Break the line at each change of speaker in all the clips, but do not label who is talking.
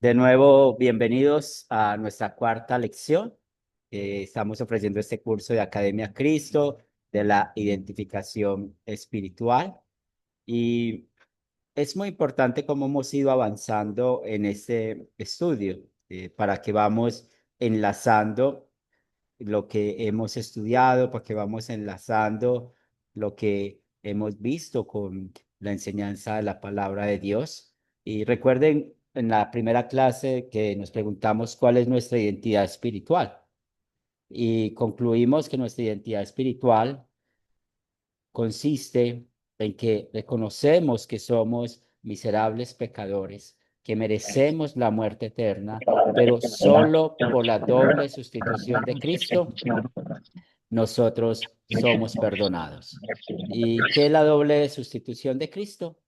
De nuevo, bienvenidos a nuestra cuarta lección. Estamos ofreciendo este curso de Academia Cristo, de la identificación espiritual. Y es muy importante cómo hemos ido avanzando en este estudio, para que vamos enlazando lo que hemos estudiado, para que vamos enlazando lo que hemos visto con la enseñanza de la palabra de Dios. Y recuerden en la primera clase que nos preguntamos cuál es nuestra identidad espiritual y concluimos que nuestra identidad espiritual consiste en que reconocemos que somos miserables pecadores, que merecemos la muerte eterna, pero solo por la doble sustitución de Cristo nosotros somos perdonados. ¿Y qué es la doble sustitución de Cristo?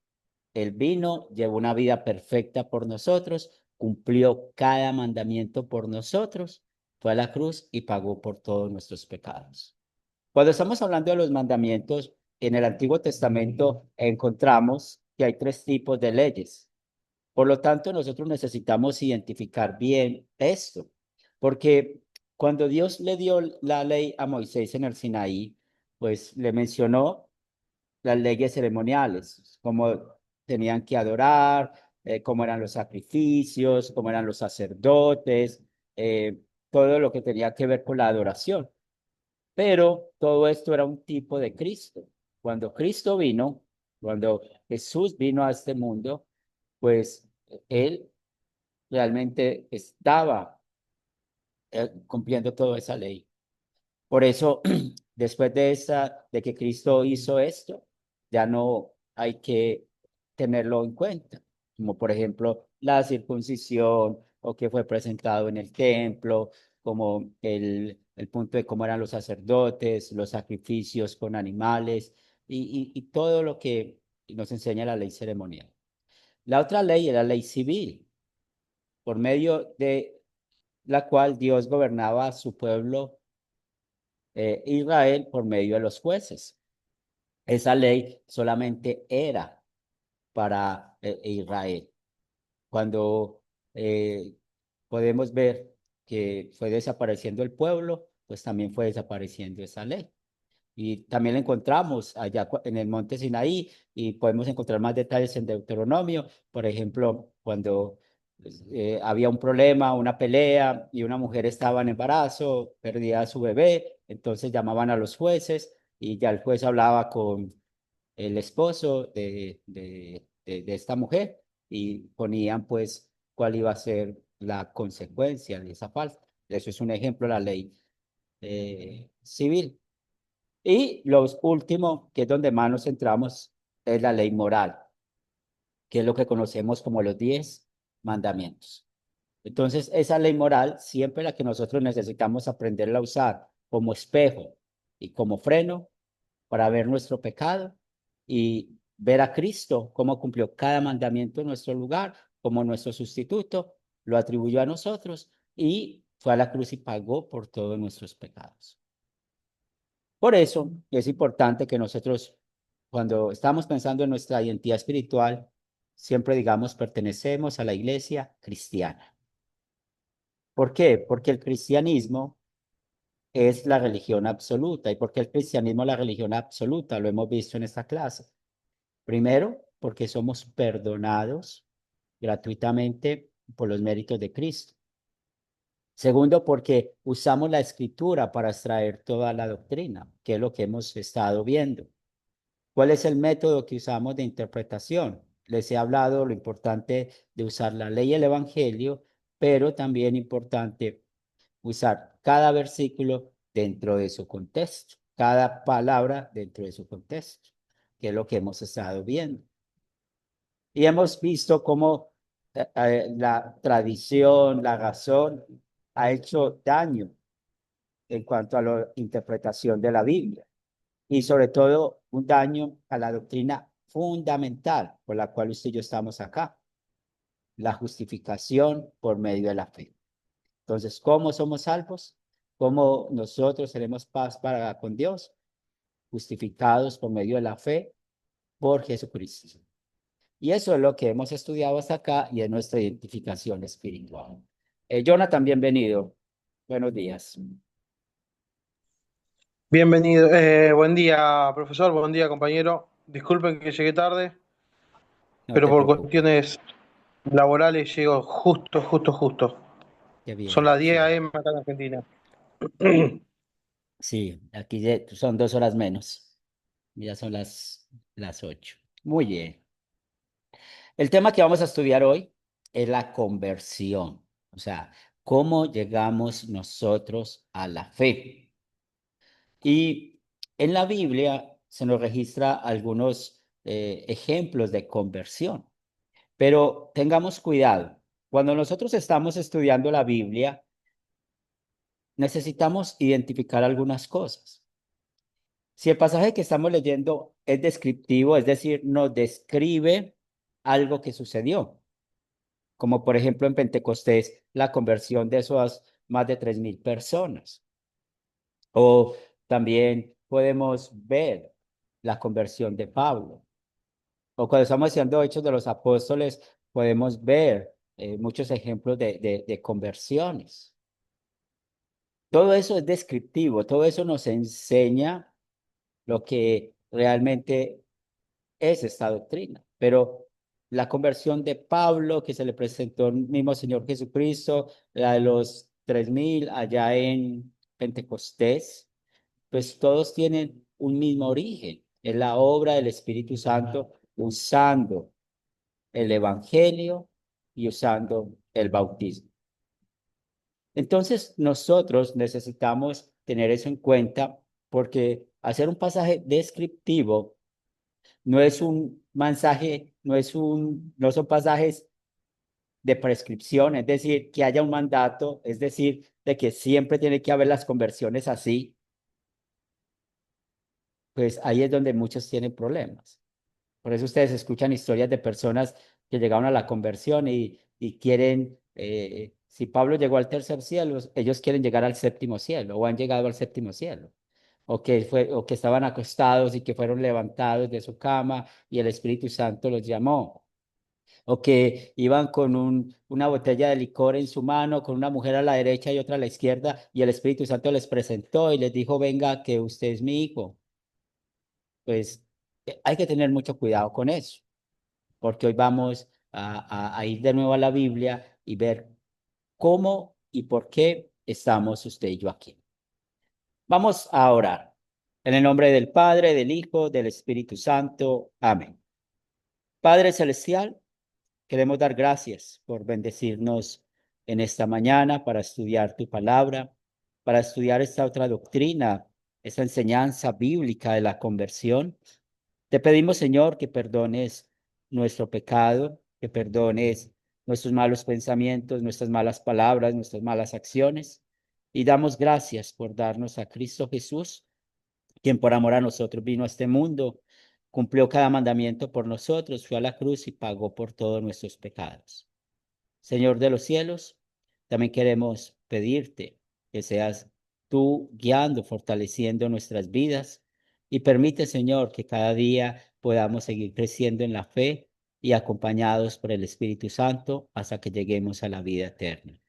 Él vino, llevó una vida perfecta por nosotros, cumplió cada mandamiento por nosotros, fue a la cruz y pagó por todos nuestros pecados. Cuando estamos hablando de los mandamientos, en el Antiguo Testamento encontramos que hay tres tipos de leyes. Por lo tanto, nosotros necesitamos identificar bien esto, porque cuando Dios le dio la ley a Moisés en el Sinaí, pues le mencionó las leyes ceremoniales, cómo tenían que adorar, cómo eran los sacrificios, cómo eran los sacerdotes, todo lo que tenía que ver con la adoración. Pero todo esto era un tipo de Cristo. Cuando Cristo vino, cuando Jesús vino a este mundo, pues él realmente estaba cumpliendo toda esa ley. Por eso, después de que Cristo hizo esto, ya no hay que tenerlo en cuenta, como por ejemplo la circuncisión o que fue presentado en el templo, como el punto de cómo eran los sacerdotes, los sacrificios con animales y todo lo que nos enseña la ley ceremonial. La otra ley era la ley civil, por medio de la cual Dios gobernaba a su pueblo Israel por medio de los jueces. Esa ley solamente era para Israel. Cuando eh, podemos ver que fue desapareciendo el pueblo, pues también fue desapareciendo esa ley. Y también la encontramos allá en el monte Sinaí y podemos encontrar más detalles en Deuteronomio. Por ejemplo, cuando había un problema, una pelea y una mujer estaba en embarazo, perdía a su bebé, entonces llamaban a los jueces y ya el juez hablaba con el esposo de esta mujer y ponían pues cuál iba a ser la consecuencia de esa falta. Eso es un ejemplo de la ley civil. Y los últimos, que es donde más nos centramos, es la ley moral, que es lo que conocemos como los 10 mandamientos. Entonces, esa ley moral, siempre la que nosotros necesitamos aprenderla a usar como espejo y como freno para ver nuestro pecado y ver a Cristo cómo cumplió cada mandamiento en nuestro lugar, como nuestro sustituto, lo atribuyó a nosotros y fue a la cruz y pagó por todos nuestros pecados. Por eso es importante que nosotros, cuando estamos pensando en nuestra identidad espiritual, siempre digamos pertenecemos a la iglesia cristiana. ¿Por qué? Porque el cristianismo es la religión absoluta. ¿Y por qué el cristianismo es la religión absoluta? Lo hemos visto en esta clase. Primero, porque somos perdonados gratuitamente por los méritos de Cristo. Segundo, porque usamos la escritura para extraer toda la doctrina, que es lo que hemos estado viendo. ¿Cuál es el método que usamos de interpretación? Les he hablado lo importante de usar la ley y el evangelio, pero también importante usar cada versículo dentro de su contexto, cada palabra dentro de su contexto, que es lo que hemos estado viendo. Y hemos visto cómo la tradición, la razón ha hecho daño en cuanto a la interpretación de la Biblia y sobre todo un daño a la doctrina fundamental por la cual usted y yo estamos acá, la justificación por medio de la fe. Entonces, ¿cómo somos salvos? ¿Cómo nosotros tenemos paz para con Dios? Justificados por medio de la fe por Jesucristo. Y eso es lo que hemos estudiado hasta acá y es nuestra identificación espiritual. Jonathan, bienvenido. Buenos días.
Bienvenido, buen día, profesor, buen día, compañero. Disculpen que llegué tarde,
No
pero
te
por
preocupes.
cuestiones laborales llego justo.
Qué
Son
bien,
las 10
sí.
a.m. acá en Argentina.
Sí, aquí son 2 horas menos. Ya son las 8. Muy bien. El tema que vamos a estudiar hoy es la conversión. O sea, cómo llegamos nosotros a la fe. Y en la Biblia se nos registra algunos ejemplos de conversión. Pero tengamos cuidado. Cuando nosotros estamos estudiando la Biblia, necesitamos identificar algunas cosas. Si el pasaje que estamos leyendo es descriptivo, es decir, nos describe algo que sucedió, como por ejemplo en Pentecostés, la conversión de esas más de 3.000 personas. O también podemos ver la conversión de Pablo. O cuando estamos haciendo Hechos de los Apóstoles, podemos ver muchos ejemplos de conversiones. Todo eso es descriptivo, todo eso nos enseña lo que realmente es esta doctrina. Pero la conversión de Pablo, que se le presentó al mismo Señor Jesucristo, la de los 3.000 allá en Pentecostés, pues todos tienen un mismo origen. Es la obra del Espíritu Santo usando el Evangelio y usando el bautismo. Entonces, nosotros necesitamos tener eso en cuenta porque hacer un pasaje descriptivo no es un mensaje, no son pasajes de prescripción, es decir, que haya un mandato, es decir, de que siempre tiene que haber las conversiones así, pues ahí es donde muchos tienen problemas. Por eso ustedes escuchan historias de personas que llegaron a la conversión y quieren, si Pablo llegó al tercer cielo, ellos quieren llegar al séptimo cielo o han llegado al séptimo cielo. O que estaban acostados y que fueron levantados de su cama y el Espíritu Santo los llamó. O que iban con una botella de licor en su mano, con una mujer a la derecha y otra a la izquierda, y el Espíritu Santo les presentó y les dijo, venga, que usted es mi hijo. Pues hay que tener mucho cuidado con eso, porque hoy vamos a ir de nuevo a la Biblia y ver cómo y por qué estamos usted y yo aquí. Vamos a orar. En el nombre del Padre, del Hijo, del Espíritu Santo. Amén. Padre Celestial, queremos dar gracias por bendecirnos en esta mañana para estudiar tu palabra, para estudiar esta otra doctrina, esta enseñanza bíblica de la conversión. Te pedimos, Señor, que perdones nuestro pecado, que perdones nuestros malos pensamientos, nuestras malas palabras, nuestras malas acciones. Y damos gracias por darnos a Cristo Jesús, quien por amor a nosotros vino a este mundo, cumplió cada mandamiento por nosotros, fue a la cruz y pagó por todos nuestros pecados. Señor de los cielos, también queremos pedirte que seas tú guiando, fortaleciendo nuestras vidas y permite, Señor, que cada día podamos seguir creciendo en la fe y acompañados por el Espíritu Santo hasta que lleguemos a la vida eterna.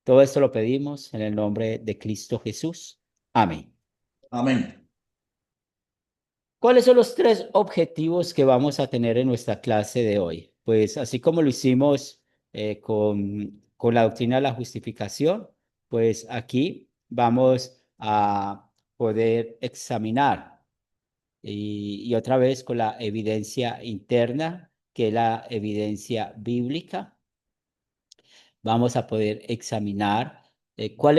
Todo esto lo pedimos en el nombre de Cristo Jesús. Amén.
Amén.
¿Cuáles son los 3 objetivos que vamos a tener en nuestra clase de hoy? Pues así como lo hicimos con la doctrina de la justificación, pues aquí vamos a poder examinar y otra vez con la evidencia interna, que es la evidencia bíblica. Vamos a poder examinar cuál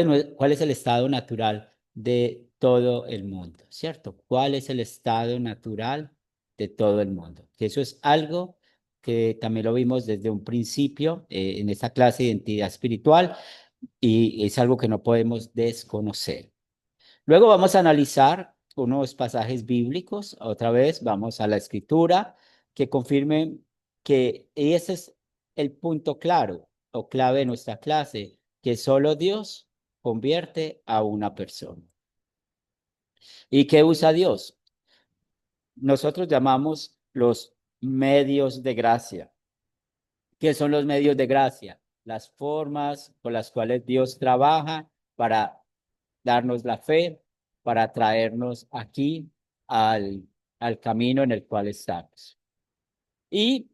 es el estado natural de todo el mundo, ¿cierto? ¿Cuál es el estado natural de todo el mundo? Que eso es algo que también lo vimos desde un principio en esta clase de identidad espiritual y es algo que no podemos desconocer. Luego vamos a analizar unos pasajes bíblicos. Otra vez vamos a la escritura que confirmen que ese es el punto claro o clave de nuestra clase, que solo Dios convierte a una persona. ¿Y qué usa Dios? Nosotros llamamos los medios de gracia. ¿Qué son los medios de gracia? Las formas con las cuales Dios trabaja para darnos la fe, para traernos aquí al camino en el cual estamos. Y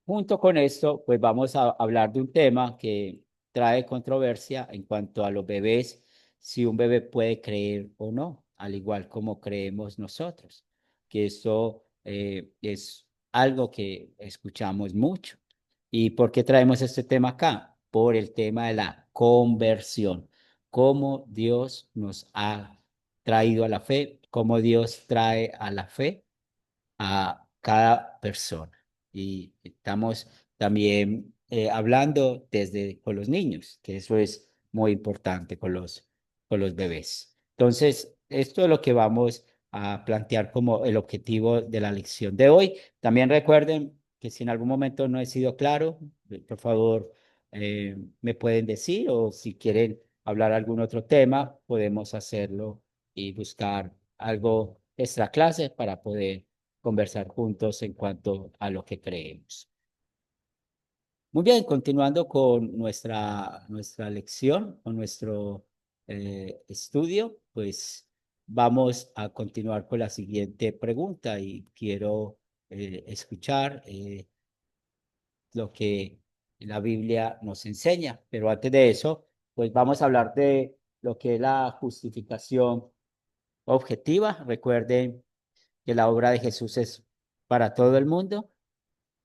junto con esto, pues vamos a hablar de un tema que trae controversia en cuanto a los bebés, si un bebé puede creer o no, al igual como creemos nosotros, que esto es algo que escuchamos mucho. ¿Y por qué traemos este tema acá? Por el tema de la conversión, cómo Dios nos ha traído a la fe, cómo Dios trae a la fe a cada persona. Y estamos también hablando desde con los niños, que eso es muy importante con los bebés. Entonces, esto es lo que vamos a plantear como el objetivo de la lección de hoy. También recuerden que si en algún momento no he sido claro, por favor, me pueden decir o si quieren hablar algún otro tema, podemos hacerlo y buscar algo extra clase para poder conversar juntos en cuanto a lo que creemos. Muy bien, continuando con nuestra lección o nuestro estudio, pues vamos a continuar con la siguiente pregunta y quiero escuchar lo que la Biblia nos enseña. Pero antes de eso, pues vamos a hablar de lo que es la justificación objetiva. Recuerden que la obra de Jesús es para todo el mundo.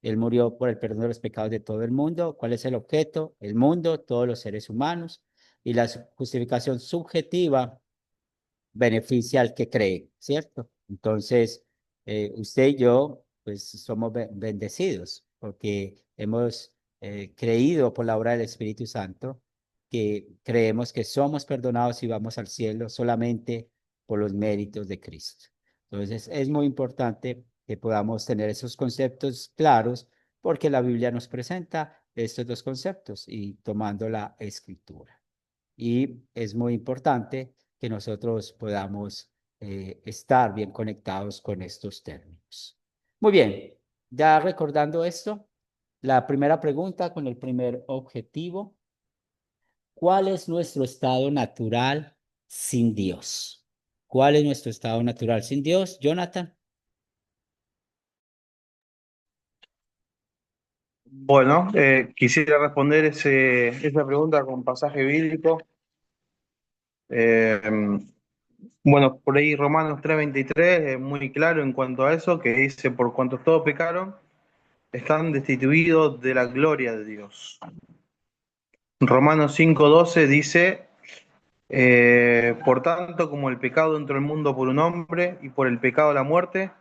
Él murió por el perdón de los pecados de todo el mundo. ¿Cuál es el objeto? El mundo, todos los seres humanos. Y la justificación subjetiva beneficia al que cree, ¿cierto? Entonces, usted y yo, pues somos bendecidos porque hemos creído por la obra del Espíritu Santo, que creemos que somos perdonados y vamos al cielo solamente por los méritos de Cristo. Entonces, es muy importante que podamos tener esos conceptos claros porque la Biblia nos presenta estos dos conceptos y tomando la escritura. Y es muy importante que nosotros podamos estar bien conectados con estos términos. Muy bien, ya recordando esto, la primera pregunta con el primer objetivo, ¿cuál es nuestro estado natural sin Dios? ¿Cuál es nuestro estado natural sin Dios, Jonathan?
Bueno, quisiera responder esa pregunta con pasaje bíblico. Eh, bueno, por ahí Romanos 3:23 es muy claro en cuanto a eso, que dice, por cuanto todos pecaron, están destituidos de la gloria de Dios. Romanos 5:12 dice, por tanto, como el pecado entró al mundo por un hombre y por el pecado la muerte,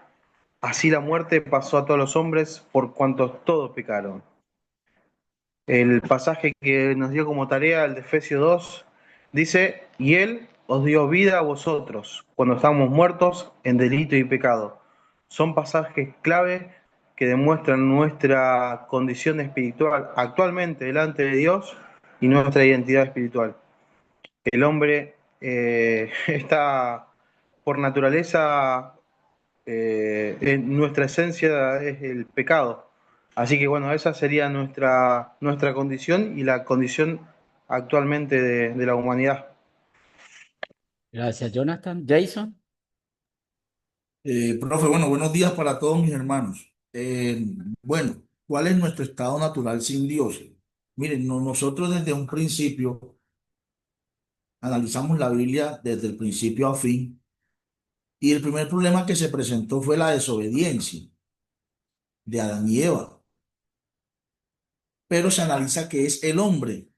así la muerte pasó a todos los hombres por cuantos todos pecaron. El pasaje que nos dio como tarea, el de Efesios 2, dice, y Él os dio vida a vosotros cuando estábamos muertos en delito y pecado. Son pasajes clave que demuestran nuestra condición espiritual actualmente delante de Dios y nuestra identidad espiritual. El hombre está por naturaleza, en nuestra esencia es el pecado. Así que bueno, esa sería nuestra condición y la condición actualmente de la humanidad.
Gracias, Jonathan. Jason.
Profe, bueno, buenos días para todos mis hermanos. Bueno, ¿cuál es nuestro estado natural sin Dios? Miren, nosotros desde un principio analizamos la Biblia desde el principio a fin y el primer problema que se presentó fue la desobediencia de Adán y Eva, pero se analiza que es el hombre.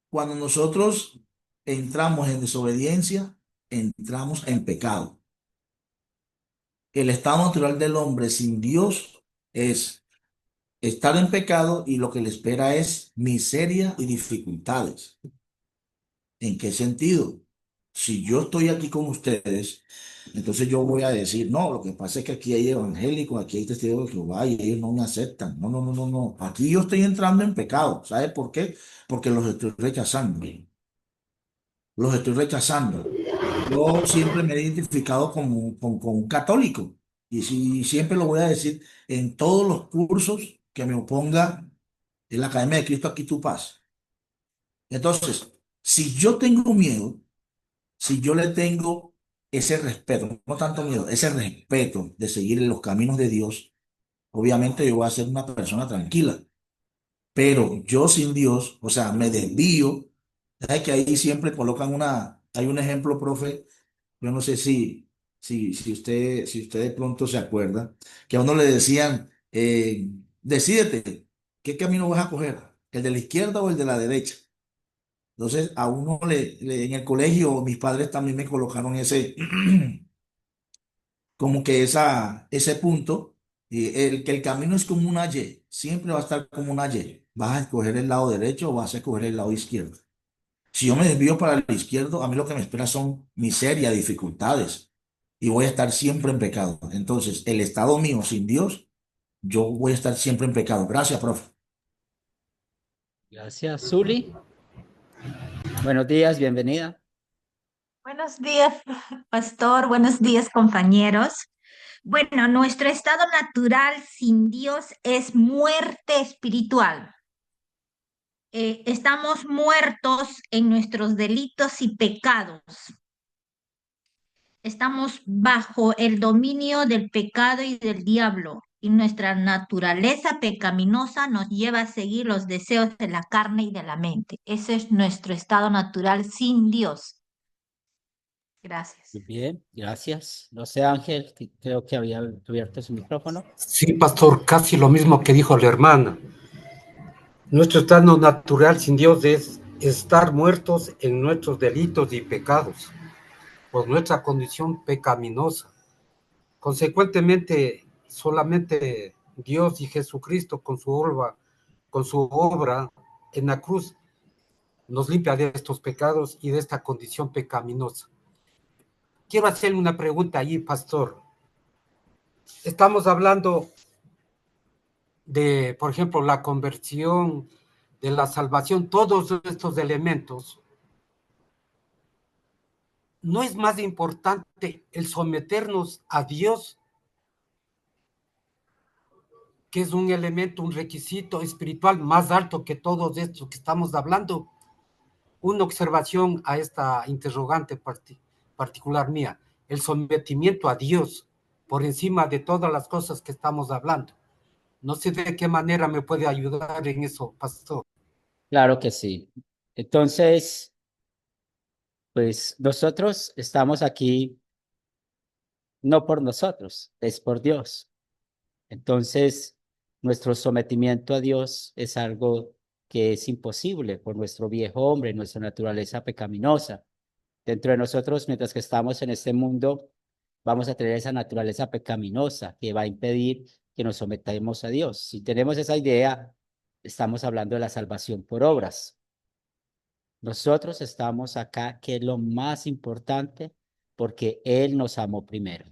Cuando nosotros entramos en desobediencia, entramos en pecado. El estado natural del hombre sin Dios es estar en pecado y lo que le espera es miseria y dificultades. ¿En qué sentido? Si yo estoy aquí con ustedes, entonces yo voy a decir, no, lo que pasa es que aquí hay evangélicos, aquí hay testigos de Jehová y ellos no me aceptan. No, no, no, no, no. Aquí yo estoy entrando en pecado. ¿Sabe por qué? Porque los estoy rechazando. Los estoy rechazando. Yo siempre me he identificado como un católico. siempre lo voy a decir en todos los cursos que me oponga en la Academia de Cristo, aquí tu paz. Entonces, si yo tengo miedo, si yo le tengo ese respeto, no tanto miedo, ese respeto de seguir en los caminos de Dios, obviamente yo voy a ser una persona tranquila. Pero yo sin Dios, o sea, me desvío. ¿Sabes que ahí siempre colocan hay un ejemplo, profe? Yo no sé si usted de pronto se acuerda, que a uno le decían, decídete, ¿qué camino vas a coger? ¿El de la izquierda o el de la derecha? Entonces, a uno en el colegio, mis padres también me colocaron como que ese punto, y que el camino es como una Y, siempre va a estar como una Y. ¿Vas a escoger el lado derecho o vas a escoger el lado izquierdo? Si yo me desvío para el izquierdo, a mí lo que me espera son miseria, dificultades, y voy a estar siempre en pecado. Entonces, el estado mío sin Dios, yo voy a estar siempre en pecado. Gracias, profe.
Gracias, Zuli. Buenos días, bienvenida.
Buenos días, pastor. Buenos días, compañeros. Bueno, nuestro estado natural sin Dios es muerte espiritual. Estamos muertos en nuestros delitos y pecados. Estamos bajo el dominio del pecado y del diablo. Y nuestra naturaleza pecaminosa nos lleva a seguir los deseos de la carne y de la mente. Ese es nuestro estado natural sin Dios. Gracias.
Muy bien, gracias. No sé, Ángel, creo que había abierto su micrófono.
Sí, pastor, casi lo mismo que dijo la hermana. Nuestro estado natural sin Dios es estar muertos en nuestros delitos y pecados, por nuestra condición pecaminosa. Consecuentemente, solamente Dios y Jesucristo con su obra en la cruz nos limpia de estos pecados y de esta condición pecaminosa. Quiero hacerle una pregunta allí, pastor. Estamos hablando de, por ejemplo, la conversión, de la salvación, todos estos elementos. ¿No es más importante el someternos a Dios, que es un elemento, un requisito espiritual más alto que todos estos que estamos hablando? Una observación a esta interrogante particular mía, el sometimiento a Dios por encima de todas las cosas que estamos hablando. No sé de qué manera me puede ayudar en eso, pastor.
Claro que sí. Entonces, pues nosotros estamos aquí no por nosotros, es por Dios. Entonces, nuestro sometimiento a Dios es algo que es imposible por nuestro viejo hombre, nuestra naturaleza pecaminosa. Dentro de nosotros, mientras que estamos en este mundo, vamos a tener esa naturaleza pecaminosa que va a impedir que nos sometamos a Dios. Si tenemos esa idea, estamos hablando de la salvación por obras. Nosotros estamos acá, que es lo más importante, porque Él nos amó primero.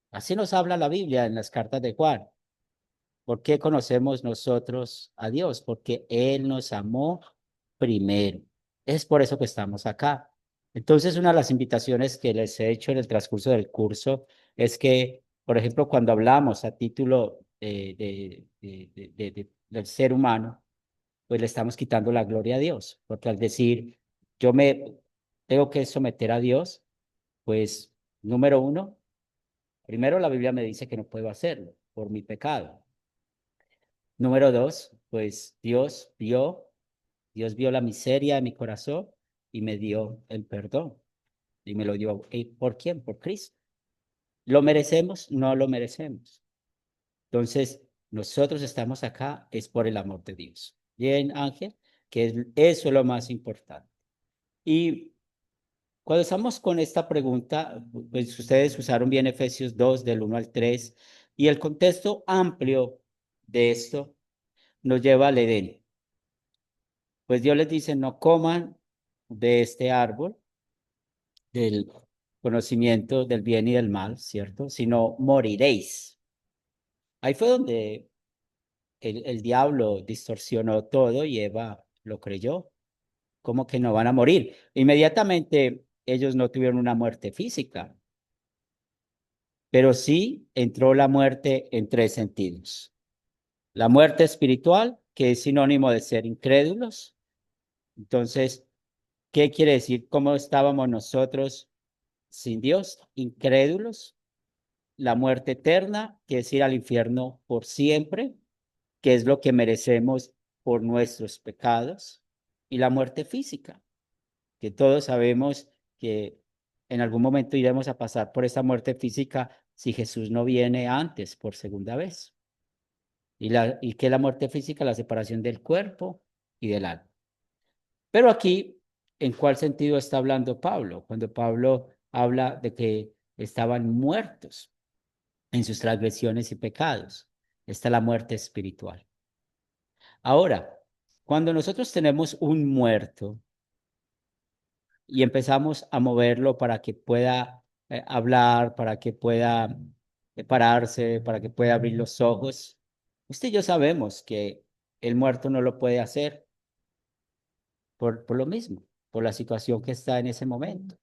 Así nos habla la Biblia en las cartas de Juan. ¿Por qué conocemos nosotros a Dios? Porque Él nos amó primero. Es por eso que estamos acá. Entonces, una de las invitaciones que les he hecho en el transcurso del curso es que, por ejemplo, cuando hablamos a título del ser humano, pues le estamos quitando la gloria a Dios, porque al decir, yo me tengo que someter a Dios, pues, número uno, primero la Biblia me dice que no puedo hacerlo por mi pecado. Número dos, pues Dios vio la miseria de mi corazón y me dio el perdón. Y me lo dio. ¿Y por quién? Por Cristo. ¿Lo merecemos? No lo merecemos. Entonces, nosotros estamos acá es por el amor de Dios. Bien, Ángel, eso es lo más importante. Y cuando estamos con esta pregunta, pues ustedes usaron bien Efesios 2 del 1 al 3, y el contexto amplio de esto nos lleva al Edén. Pues Dios les dice, no coman de este árbol, del conocimiento del bien y del mal, ¿cierto? Sino moriréis. Ahí fue donde el diablo distorsionó todo y Eva lo creyó. ¿Cómo que no van a morir? Inmediatamente ellos no tuvieron una muerte física, pero sí entró la muerte en tres sentidos. La muerte espiritual, que es sinónimo de ser incrédulos. Entonces, ¿qué quiere decir? ¿Cómo estábamos nosotros sin Dios? Incrédulos. La muerte eterna, que es ir al infierno por siempre, que es lo que merecemos por nuestros pecados. Y la muerte física, que todos sabemos que en algún momento iremos a pasar por esta muerte física si Jesús no viene antes por segunda vez. ¿Y qué es la muerte física? La separación del cuerpo y del alma. Pero aquí, ¿en cuál sentido está hablando Pablo? Cuando Pablo habla de que estaban muertos en sus transgresiones y pecados. Esta es la muerte espiritual. Ahora, cuando nosotros tenemos un muerto y empezamos a moverlo para que pueda hablar, para que pueda pararse, para que pueda abrir los ojos, usted y yo sabemos que el muerto no lo puede hacer por lo mismo, por la situación que está en ese momento.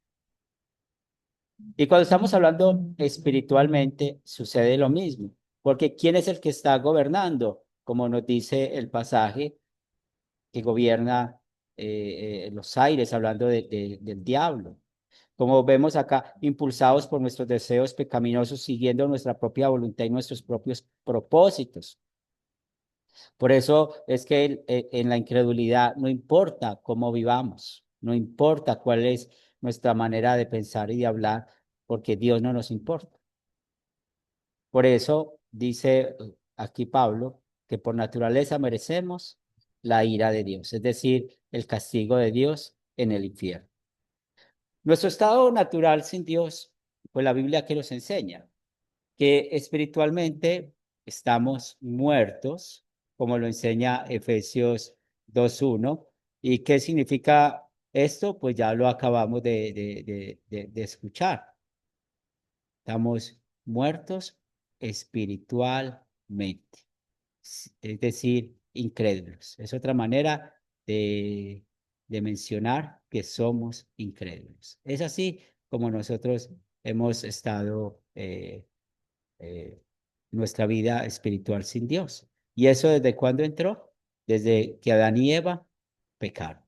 Y cuando estamos hablando espiritualmente, sucede lo mismo, porque ¿quién es el que está gobernando? Como nos dice el pasaje, que gobierna los aires, hablando del diablo. Como vemos acá, impulsados por nuestros deseos pecaminosos, siguiendo nuestra propia voluntad y nuestros propios propósitos. Por eso es que en la incredulidad no importa cómo vivamos, no importa cuál es nuestra manera de pensar y de hablar, porque Dios no nos importa. Por eso dice aquí Pablo que por naturaleza merecemos la ira de Dios, es decir, el castigo de Dios en el infierno. Nuestro estado natural sin Dios, pues la Biblia que nos enseña que espiritualmente estamos muertos, como lo enseña Efesios 2:1. ¿Y qué significa esto? Pues ya lo acabamos de escuchar. Estamos muertos espiritualmente, es decir, incrédulos. Es otra manera de mencionar que somos incrédulos. Es así como nosotros hemos estado nuestra vida espiritual sin Dios. ¿Y eso desde cuándo entró? Desde que Adán y Eva pecaron.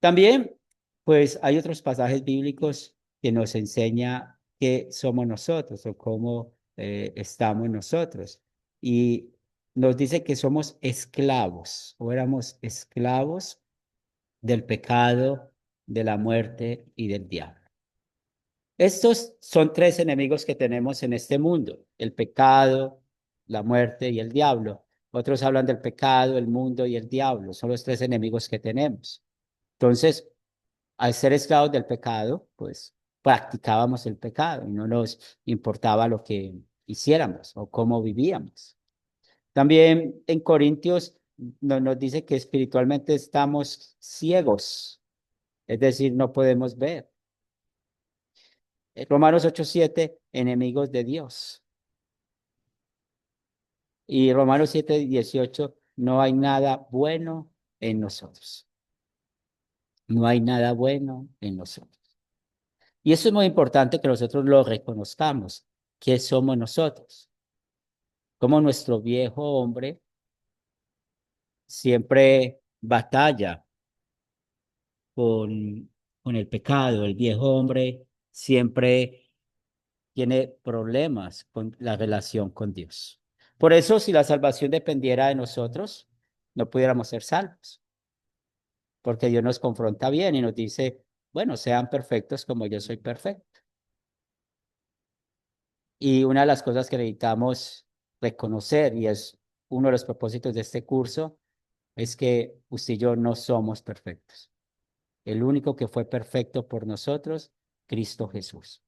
También, pues hay otros pasajes bíblicos que nos enseña qué somos nosotros o cómo estamos nosotros. Y nos dice que somos esclavos o éramos esclavos del pecado, de la muerte y del diablo. Estos son tres enemigos que tenemos en este mundo: el pecado, la muerte y el diablo. Otros hablan del pecado, el mundo y el diablo. Son los tres enemigos que tenemos. Entonces, al ser esclavos del pecado, pues practicábamos el pecado y no nos importaba lo que hiciéramos o cómo vivíamos. También en Corintios nos dice que espiritualmente estamos ciegos, es decir, no podemos ver. Romanos 8:7, enemigos de Dios. Y Romanos 7:18, no hay nada bueno en nosotros. No hay nada bueno en nosotros. Y eso es muy importante que nosotros lo reconozcamos, que somos nosotros. Como nuestro viejo hombre siempre batalla con el pecado. El viejo hombre siempre tiene problemas con la relación con Dios. Por eso, si la salvación dependiera de nosotros, no pudiéramos ser salvos, porque Dios nos confronta bien y nos dice, bueno, sean perfectos como yo soy perfecto. Y una de las cosas que necesitamos reconocer, y es uno de los propósitos de este curso, es que usted y yo no somos perfectos. El único que fue perfecto por nosotros, Cristo Jesús.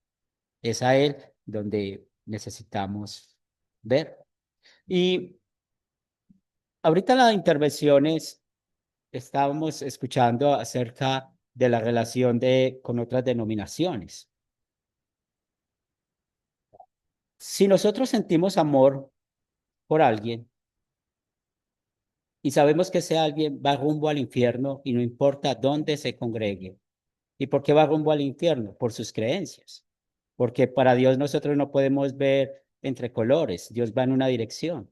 Es a Él donde necesitamos ver. Y ahorita en las intervenciones estábamos escuchando acerca de la relación con otras denominaciones. Si nosotros sentimos amor por alguien y sabemos que ese alguien va rumbo al infierno y no importa dónde se congregue. ¿Y por qué va rumbo al infierno? Por sus creencias, porque para Dios nosotros no podemos ver entre colores, Dios va en una dirección.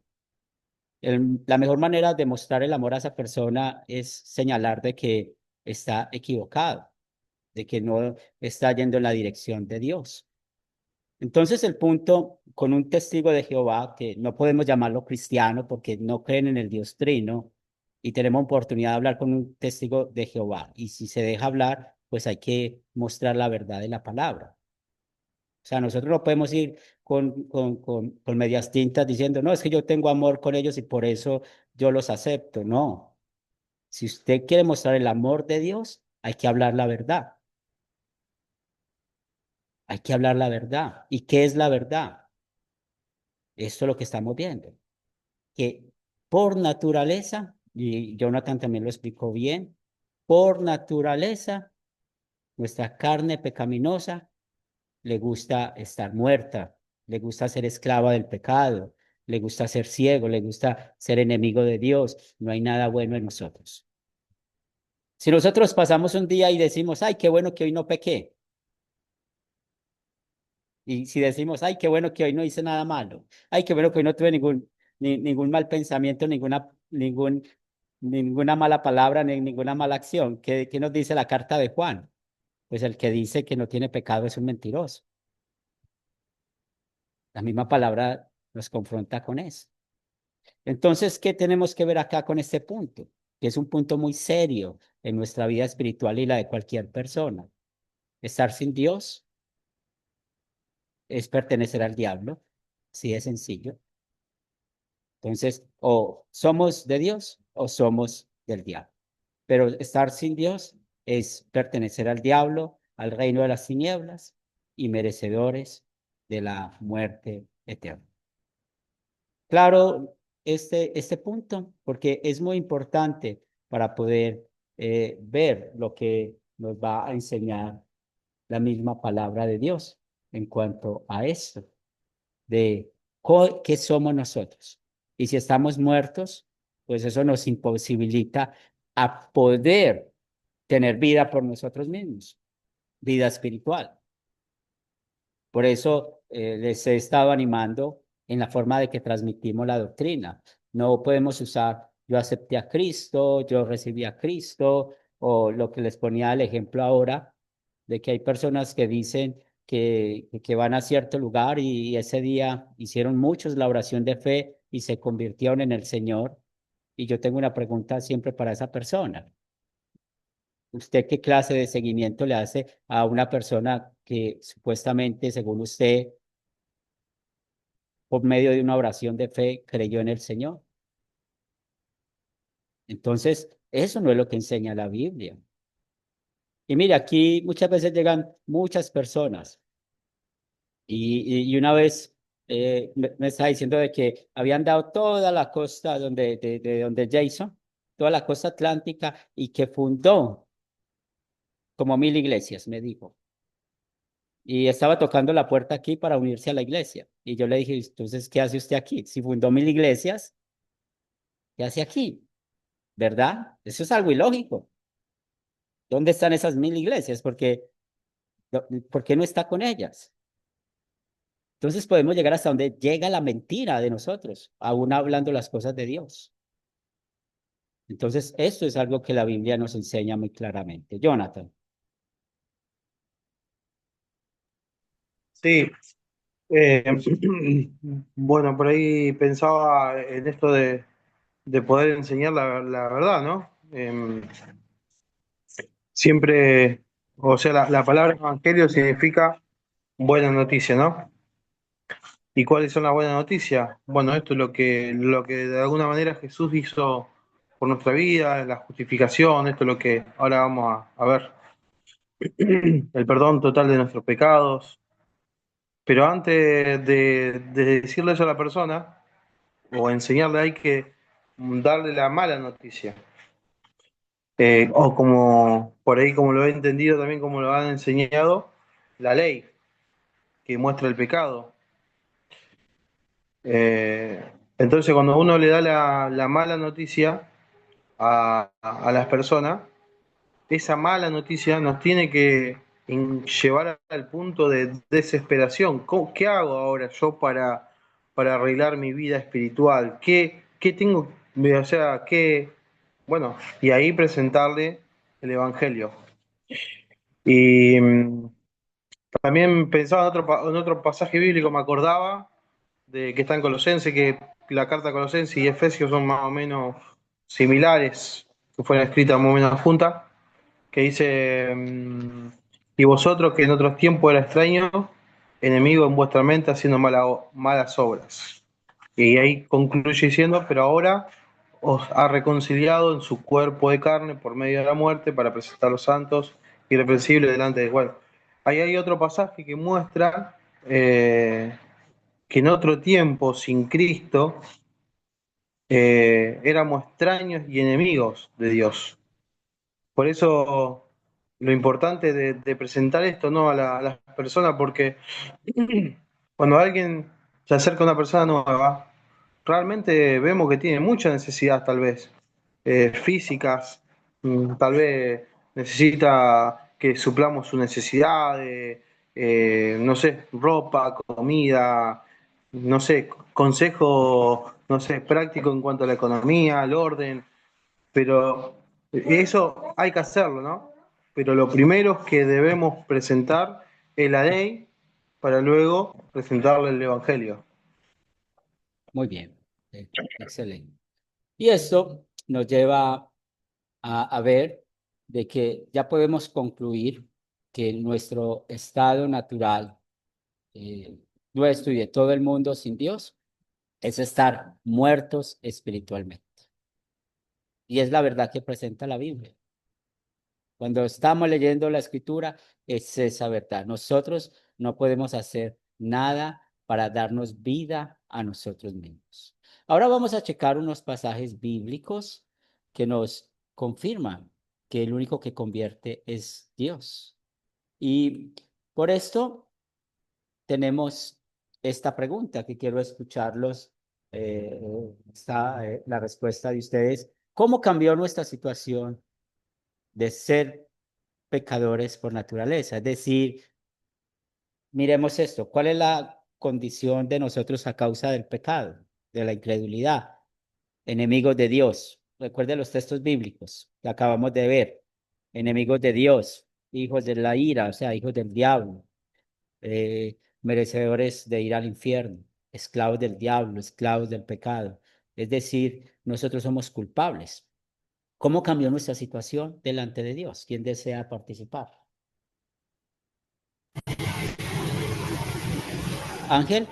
La mejor manera de mostrar el amor a esa persona es señalar de que está equivocado, de que no está yendo en la dirección de Dios. Entonces el punto con un testigo de Jehová, que no podemos llamarlo cristiano porque no creen en el Dios Trino, y tenemos oportunidad de hablar con un testigo de Jehová, y si se deja hablar, pues hay que mostrar la verdad de la palabra. O sea, nosotros no podemos ir con medias tintas diciendo, no, es que yo tengo amor con ellos y por eso yo los acepto. No, si usted quiere mostrar el amor de Dios, hay que hablar la verdad. Hay que hablar la verdad. ¿Y qué es la verdad? Esto es lo que estamos viendo. Que por naturaleza, y Jonathan también lo explicó bien, por naturaleza, nuestra carne pecaminosa le gusta estar muerta, le gusta ser esclava del pecado, le gusta ser ciego, le gusta ser enemigo de Dios. No hay nada bueno en nosotros. Si nosotros pasamos un día y decimos, ay, qué bueno que hoy no pequé, y si decimos, ay, qué bueno que hoy no hice nada malo, ay, qué bueno que hoy no tuve ningún mal pensamiento, ninguna mala palabra, ni ninguna mala acción, ¿qué nos dice la carta de Juan? Pues el que dice que no tiene pecado es un mentiroso. La misma palabra nos confronta con eso. Entonces, ¿qué tenemos que ver acá con este punto? Que es un punto muy serio en nuestra vida espiritual y la de cualquier persona. Estar sin Dios es pertenecer al diablo, sí es sencillo. Entonces, o somos de Dios o somos del diablo. Pero estar sin Dios es pertenecer al diablo, al reino de las tinieblas y merecedores de la muerte eterna. Claro, este punto, porque es muy importante para poder ver lo que nos va a enseñar la misma palabra de Dios en cuanto a esto, de qué somos nosotros. Y si estamos muertos, pues eso nos imposibilita a poder tener vida por nosotros mismos, vida espiritual. Por eso les he estado animando en la forma de que transmitimos la doctrina. No podemos usar yo acepté a Cristo, yo recibí a Cristo, o lo que les ponía el ejemplo ahora, de que hay personas que dicen que van a cierto lugar y ese día hicieron muchos la oración de fe y se convirtieron en el Señor. Y yo tengo una pregunta siempre para esa persona. ¿Usted qué clase de seguimiento le hace a una persona que supuestamente, según usted, por medio de una oración de fe, creyó en el Señor? Entonces, eso no es lo que enseña la Biblia. Y mire, aquí muchas veces llegan muchas personas y una vez me estaba diciendo de que habían dado toda la costa de donde Jason, toda la costa atlántica y que fundó como 1000 iglesias, me dijo. Y estaba tocando la puerta aquí para unirse a la iglesia. Y yo le dije, entonces, ¿qué hace usted aquí? Si fundó 1000 iglesias, ¿qué hace aquí? ¿Verdad? Eso es algo ilógico. ¿Dónde están esas 1000 iglesias? ¿Por qué no está con ellas? Entonces podemos llegar hasta donde llega la mentira de nosotros, aún hablando las cosas de Dios. Entonces, esto es algo que la Biblia nos enseña muy claramente. Jonathan.
Sí, eh, bueno, por ahí pensaba en esto de poder enseñar la verdad, ¿no? Siempre, o sea, la palabra evangelio significa buena noticia, ¿no? ¿Y cuáles son las buenas noticias? Bueno, esto es lo que de alguna manera Jesús hizo por nuestra vida, la justificación, esto es lo que ahora vamos a ver, el perdón total de nuestros pecados. Pero antes de decirle eso a la persona o enseñarle, hay que darle la mala noticia. O como por ahí, como lo he entendido también, como lo han enseñado, la ley que muestra el pecado. Entonces, cuando uno le da la mala noticia a las personas, esa mala noticia nos tiene que en llevar al punto de desesperación. ¿Qué hago ahora yo para arreglar mi vida espiritual? ¿Qué tengo? O sea, bueno, y ahí presentarle el Evangelio. Y también pensaba en otro pasaje bíblico, me acordaba de que está en Colosense, que la carta Colosense y Efesios son más o menos similares, que fueron escritas más o menos juntas, que dice, y vosotros que en otros tiempos era extraños, enemigos en vuestra mente haciendo malas obras. Y ahí concluye diciendo, pero ahora os ha reconciliado en su cuerpo de carne por medio de la muerte para presentar los santos irreprensibles delante de él. Bueno, ahí hay otro pasaje que muestra que en otro tiempo, sin Cristo, éramos extraños y enemigos de Dios. Por eso lo importante de presentar esto, ¿no? A las personas, porque cuando alguien se acerca a una persona nueva, realmente vemos que tiene mucha necesidad, tal vez, físicas, tal vez necesita que suplamos su necesidad de, no sé, ropa, comida, no sé, consejo, no sé, práctico en cuanto a la economía, al orden, pero eso hay que hacerlo, ¿no? Pero lo primero que debemos presentar es la ley para luego presentarle el Evangelio.
Muy bien, excelente. Y esto nos lleva a ver de que ya podemos concluir que nuestro estado natural, nuestro y de todo el mundo sin Dios, es estar muertos espiritualmente. Y es la verdad que presenta la Biblia. Cuando estamos leyendo la escritura, es esa verdad. Nosotros no podemos hacer nada para darnos vida a nosotros mismos. Ahora vamos a checar unos pasajes bíblicos que nos confirman que el único que convierte es Dios. Y por esto tenemos esta pregunta que quiero escucharlos. Está la respuesta de ustedes. ¿Cómo cambió nuestra situación de ser pecadores por naturaleza? Es decir, miremos esto, ¿cuál es la condición de nosotros a causa del pecado, de la incredulidad? Enemigos de Dios. Recuerden los textos bíblicos que acabamos de ver. Enemigos de Dios, hijos de la ira, o sea, hijos del diablo, merecedores de ir al infierno, esclavos del diablo, esclavos del pecado. Es decir, nosotros somos culpables. ¿Cómo cambió nuestra situación delante de Dios? ¿Quién desea participar? Ángel.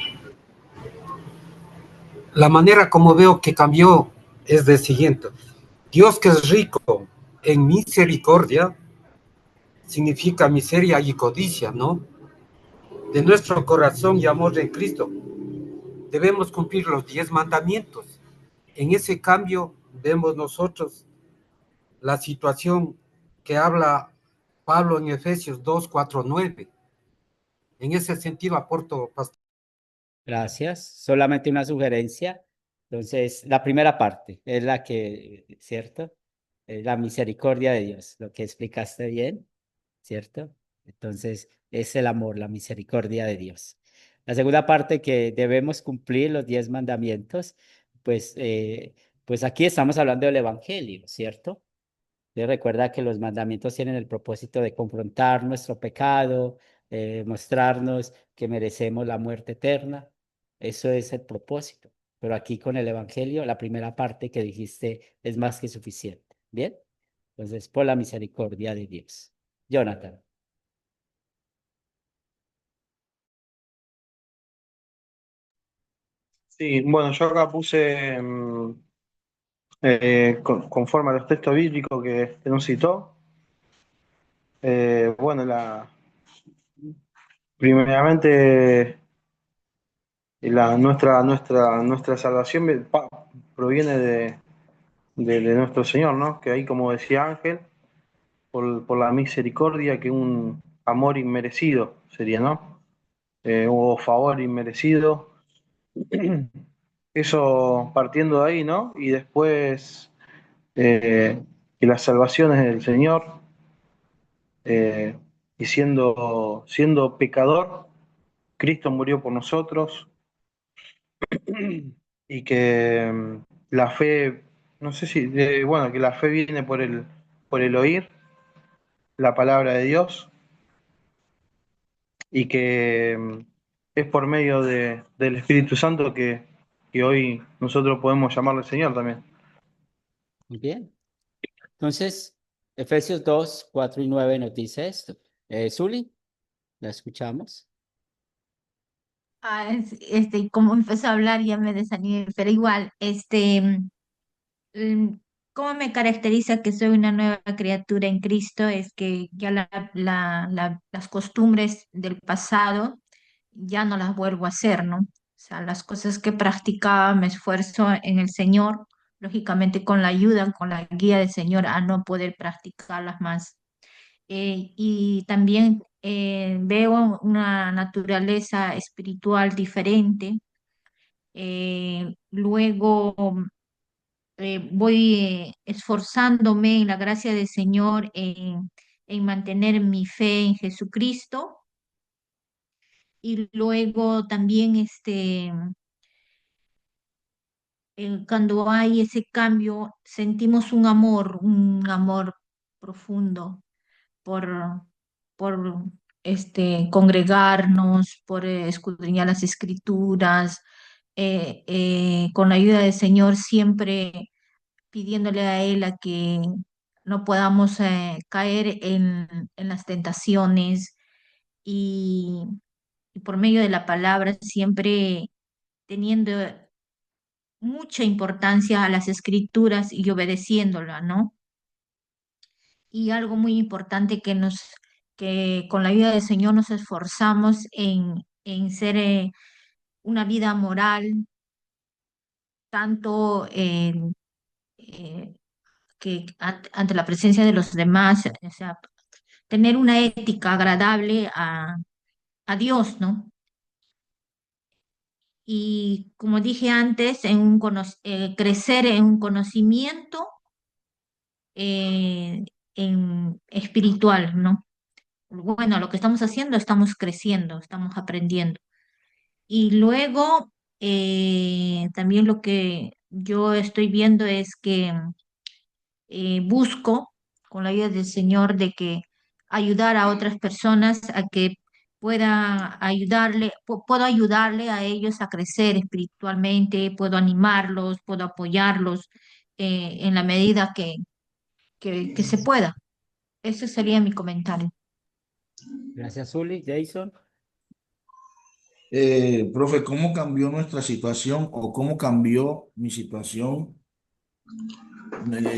La manera como veo que cambió es de siguiente. Dios que es rico en misericordia significa miseria y codicia, ¿no? De nuestro corazón y amor en Cristo debemos cumplir los 10 mandamientos. En ese cambio vemos nosotros la situación que habla Pablo en Efesios 2, 4, 9. En ese sentido aporto, pastor.
Gracias. Solamente una sugerencia. Entonces, la primera parte es la que, ¿cierto? Es la misericordia de Dios, lo que explicaste bien, ¿cierto? Entonces, es el amor, la misericordia de Dios. La segunda parte que debemos cumplir los 10 mandamientos, pues, pues aquí estamos hablando del Evangelio, ¿cierto? Recuerda que los mandamientos tienen el propósito de confrontar nuestro pecado, mostrarnos que merecemos la muerte eterna. Eso es el propósito. Pero aquí con el Evangelio, la primera parte que dijiste es más que suficiente. ¿Bien? Entonces, por la misericordia de Dios. Jonathan.
Sí, bueno, yo acá puse, conforme a los textos bíblicos que nos citó, bueno, primeramente nuestra salvación proviene de nuestro Señor, ¿no? Que ahí, como decía Ángel, por la misericordia, que un amor inmerecido sería, ¿no? O favor inmerecido. Eso partiendo de ahí, ¿no? Y después que las salvaciones del Señor, y siendo pecador, Cristo murió por nosotros y que la fe, no sé si, bueno, que la fe viene por el oír la palabra de Dios y que es por medio del Espíritu Santo que hoy nosotros podemos llamarle Señor también.
Muy bien. Entonces, Efesios 2, 4 y 9 nos dice esto. Zuli, la escuchamos.
Como empezó a hablar ya me desanimé, pero igual, mm, ¿cómo me caracteriza que soy una nueva criatura en Cristo? Es que ya las costumbres del pasado ya no las vuelvo a hacer, ¿no? O sea, las cosas que practicaba, me esfuerzo en el Señor, lógicamente con la ayuda, con la guía del Señor, a no poder practicarlas más. Y también veo una naturaleza espiritual diferente. Luego voy esforzándome en la gracia del Señor en mantener mi fe en Jesucristo. Y luego también cuando hay ese cambio, sentimos un amor profundo por, por congregarnos, por escudriñar las escrituras, con la ayuda del Señor, siempre pidiéndole a Él a que no podamos caer en las tentaciones y, y por medio de la palabra, siempre teniendo mucha importancia a las escrituras y obedeciéndola, ¿no? Y algo muy importante que con la ayuda del Señor nos esforzamos en ser una vida moral, tanto eh, que ante la presencia de los demás, o sea, tener una ética agradable a Dios, ¿no? Y como dije antes, crecer en un conocimiento espiritual, ¿no? Bueno, lo que estamos haciendo, estamos creciendo, estamos aprendiendo. Y luego, también lo que yo estoy viendo es que busco, con la ayuda del Señor, de que ayudar a otras personas a que puedo ayudarle a ellos a crecer espiritualmente, puedo animarlos, puedo apoyarlos en la medida que se pueda. Ese sería mi comentario.
Gracias, Zuli. Jason.
Profe, ¿cómo cambió nuestra situación o cómo cambió mi situación?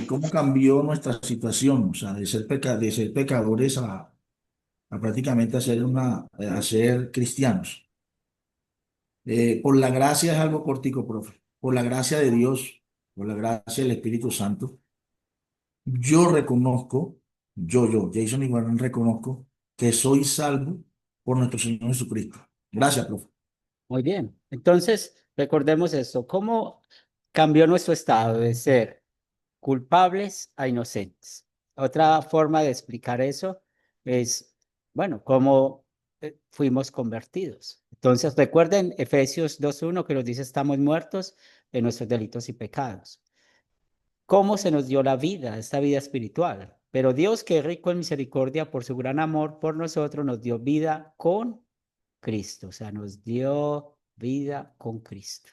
¿Cómo cambió nuestra situación? O sea, de ser pecadores a prácticamente a ser cristianos. Por la gracia es algo cortico, profe. Por la gracia de Dios, por la gracia del Espíritu Santo, yo reconozco, Jason Iguarán, reconozco que soy salvo por nuestro Señor Jesucristo. Gracias, profe.
Muy bien. Entonces, recordemos esto. ¿Cómo cambió nuestro estado de ser culpables a inocentes? Otra forma de explicar eso es, bueno, cómo fuimos convertidos. Entonces, recuerden Efesios 2:1 que nos dice estamos muertos en nuestros delitos y pecados. ¿Cómo se nos dio la vida, esta vida espiritual? Pero Dios, que es rico en misericordia por su gran amor por nosotros, nos dio vida con Cristo, o sea, nos dio vida con Cristo,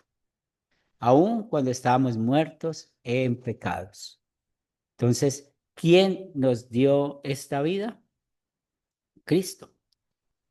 aun cuando estábamos muertos en pecados. Entonces, ¿quién nos dio esta vida? Cristo.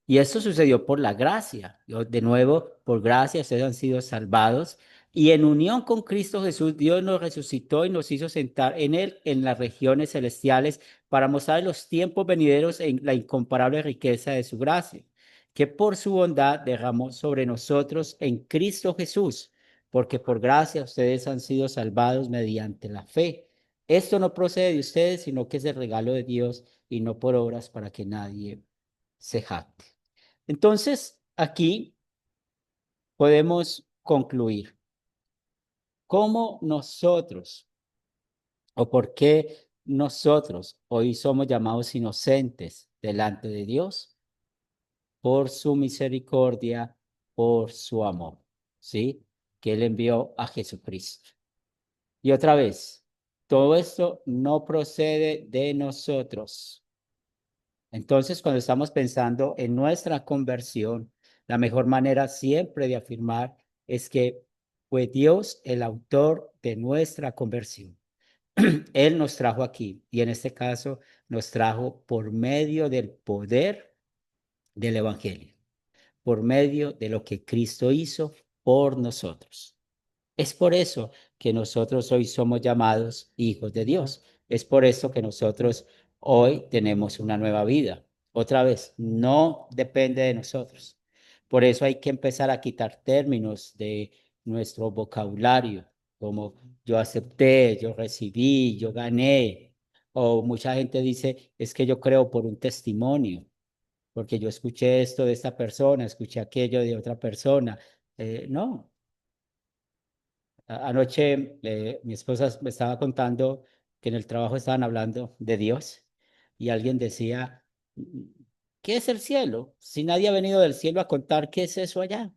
Y esto sucedió por la gracia. De nuevo, por gracia ustedes han sido salvados. Y en unión con Cristo Jesús, Dios nos resucitó y nos hizo sentar en Él en las regiones celestiales para mostrar en los tiempos venideros en la incomparable riqueza de su gracia, que por su bondad derramó sobre nosotros en Cristo Jesús, porque por gracia ustedes han sido salvados mediante la fe. Esto no procede de ustedes, sino que es el regalo de Dios y no por obras para que nadie se jacte. Entonces, aquí podemos concluir cómo nosotros o por qué nosotros hoy somos llamados inocentes delante de Dios por su misericordia, por su amor, ¿sí? Que Él envió a Jesucristo. Y otra vez, todo esto no procede de nosotros. Entonces, cuando estamos pensando en nuestra conversión, la mejor manera siempre de afirmar es que fue Dios el autor de nuestra conversión. Él nos trajo aquí y en este caso nos trajo por medio del poder del Evangelio, por medio de lo que Cristo hizo por nosotros. Es por eso que nosotros hoy somos llamados hijos de Dios. Es por eso que nosotros hoy tenemos una nueva vida. Otra vez, no depende de nosotros. Por eso hay que empezar a quitar términos de nuestro vocabulario, como yo acepté, yo recibí, yo gané. O mucha gente dice, es que yo creo por un testimonio, porque yo escuché esto de esta persona, escuché aquello de otra persona. No, anoche mi esposa me estaba contando que en el trabajo estaban hablando de Dios y alguien decía, ¿qué es el cielo? Si nadie ha venido del cielo a contar qué es eso allá.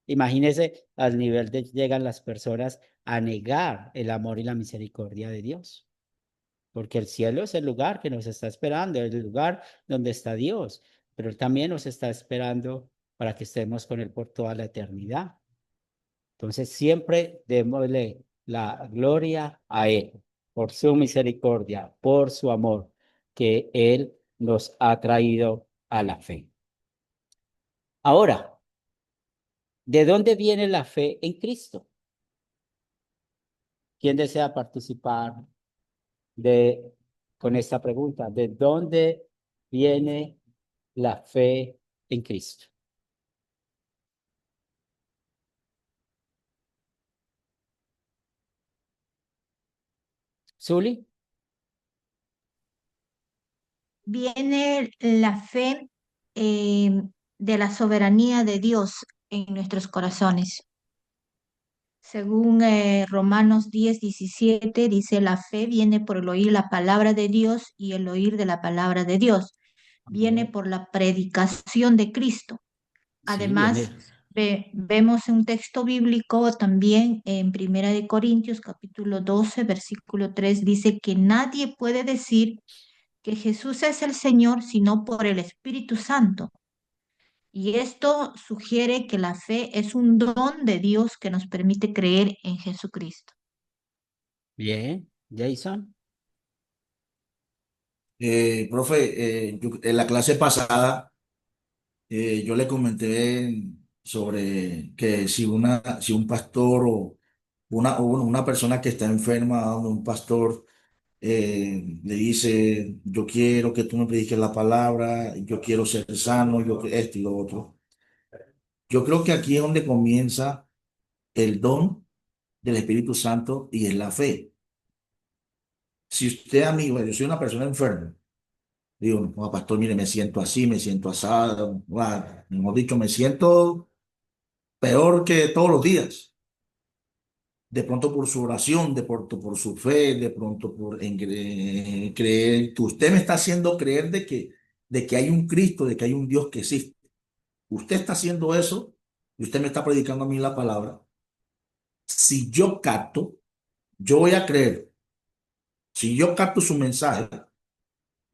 Imagínese al nivel de llegan las personas a negar el amor y la misericordia de Dios, porque el cielo es el lugar que nos está esperando, el lugar donde está Dios, pero Él también nos está esperando para que estemos con Él por toda la eternidad. Entonces siempre démosle la gloria a Él por su misericordia, por su amor, que Él nos ha traído a la fe. Ahora, ¿de dónde viene la fe en Cristo? ¿Quién desea participar de, con esta pregunta? ¿De dónde viene la fe en Cristo? ¿Zuli?
Viene la fe eh, de la soberanía de Dios en nuestros corazones. Según Romanos 10:17, dice, la fe viene por el oír la palabra de Dios y el oír de la palabra de Dios. Viene por la predicación de Cristo.
Sí,
Además,
viene.
vemos un texto bíblico también en Primera de Corintios, capítulo 12, versículo 3, dice que nadie puede decir que Jesús es el Señor sino por el Espíritu Santo. Y esto sugiere que la fe es un don de Dios que nos permite creer en Jesucristo.
Bien, Jason.
Profe, en la clase pasada yo le comenté sobre que si un pastor o una persona que está enferma, donde un pastor le dice, yo quiero que tú me prediques la palabra, yo quiero ser sano, esto y lo otro. Yo creo que aquí es donde comienza el don del Espíritu Santo y es la fe. Si usted, amigo, yo soy una persona enferma, digo, no, pastor, mire, me siento así, me siento asado, mejor dicho, me siento peor que todos los días. De pronto por su oración, de pronto por su fe, de pronto por creer, que usted me está haciendo creer de que hay un Cristo, de que hay un Dios que existe. Usted está haciendo eso y usted me está predicando a mí la palabra. Si yo capto, yo voy a creer. Si yo capto su mensaje,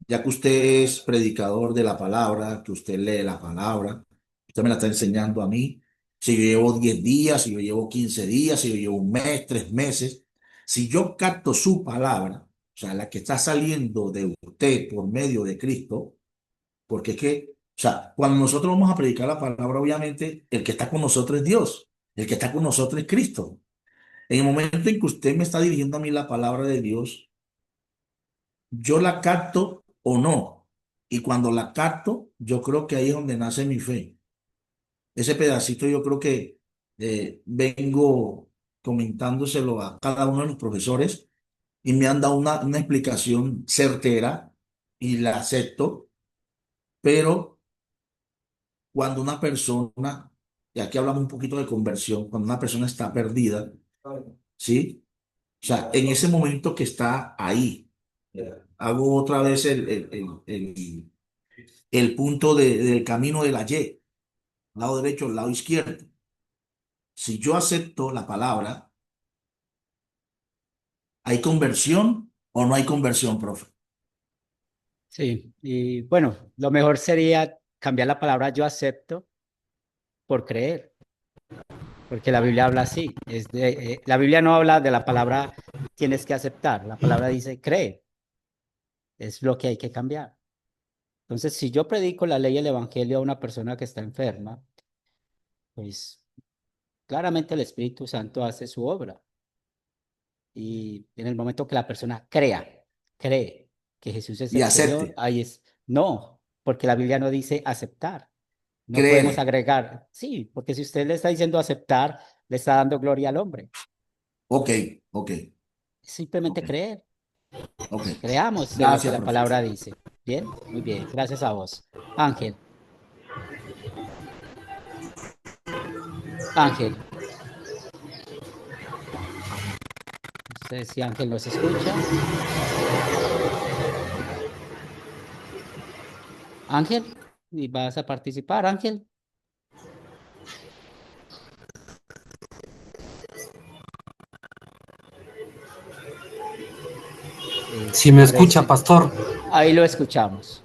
ya que usted es predicador de la palabra, que usted lee la palabra, usted me la está enseñando a mí. Si yo llevo 10 días, si yo llevo 15 días, si yo llevo un mes, 3 meses, si yo capto su palabra, o sea, la que está saliendo de usted por medio de Cristo, porque es que, o sea, cuando nosotros vamos a predicar la palabra, obviamente, el que está con nosotros es Dios, el que está con nosotros es Cristo. En el momento en que usted me está dirigiendo a mí la palabra de Dios, yo la capto o no. Y cuando la capto, yo creo que ahí es donde nace mi fe. Ese pedacito yo creo que vengo comentándoselo a cada uno de los profesores y me han dado una explicación certera y la acepto, pero cuando una persona, y aquí hablamos un poquito de conversión, cuando una persona está perdida, ¿sí? O sea, en ese momento que está ahí, Hago otra vez el punto del camino de la Y, lado derecho, lado izquierdo. Si yo acepto la palabra, ¿hay conversión o no hay conversión, profe?
Sí, y bueno, lo mejor sería cambiar la palabra yo acepto por creer, porque la Biblia habla así. La Biblia no habla de la palabra tienes que aceptar, la palabra dice cree, es lo que hay que cambiar. Entonces, si yo predico la ley y el evangelio a una persona que está enferma, pues claramente el Espíritu Santo hace su obra. Y en el momento que la persona cree que Jesús es
Y
el Señor,
acepte,
ahí es, no, porque la Biblia no dice aceptar. No podemos
creer.
agregar, sí, porque si usted le está diciendo aceptar, le está dando gloria al hombre.
Ok, ok,
Es simplemente
ok,
creer.
ok.
Creamos en lo que
Gracias,
la
profe.
palabra dice. Bien, muy bien. Gracias a vos. Ángel, Ángel. No sé si Ángel nos escucha. Ángel, ¿y vas a participar, Ángel?
Si me escucha,
Parece.
pastor,
Ahí lo escuchamos.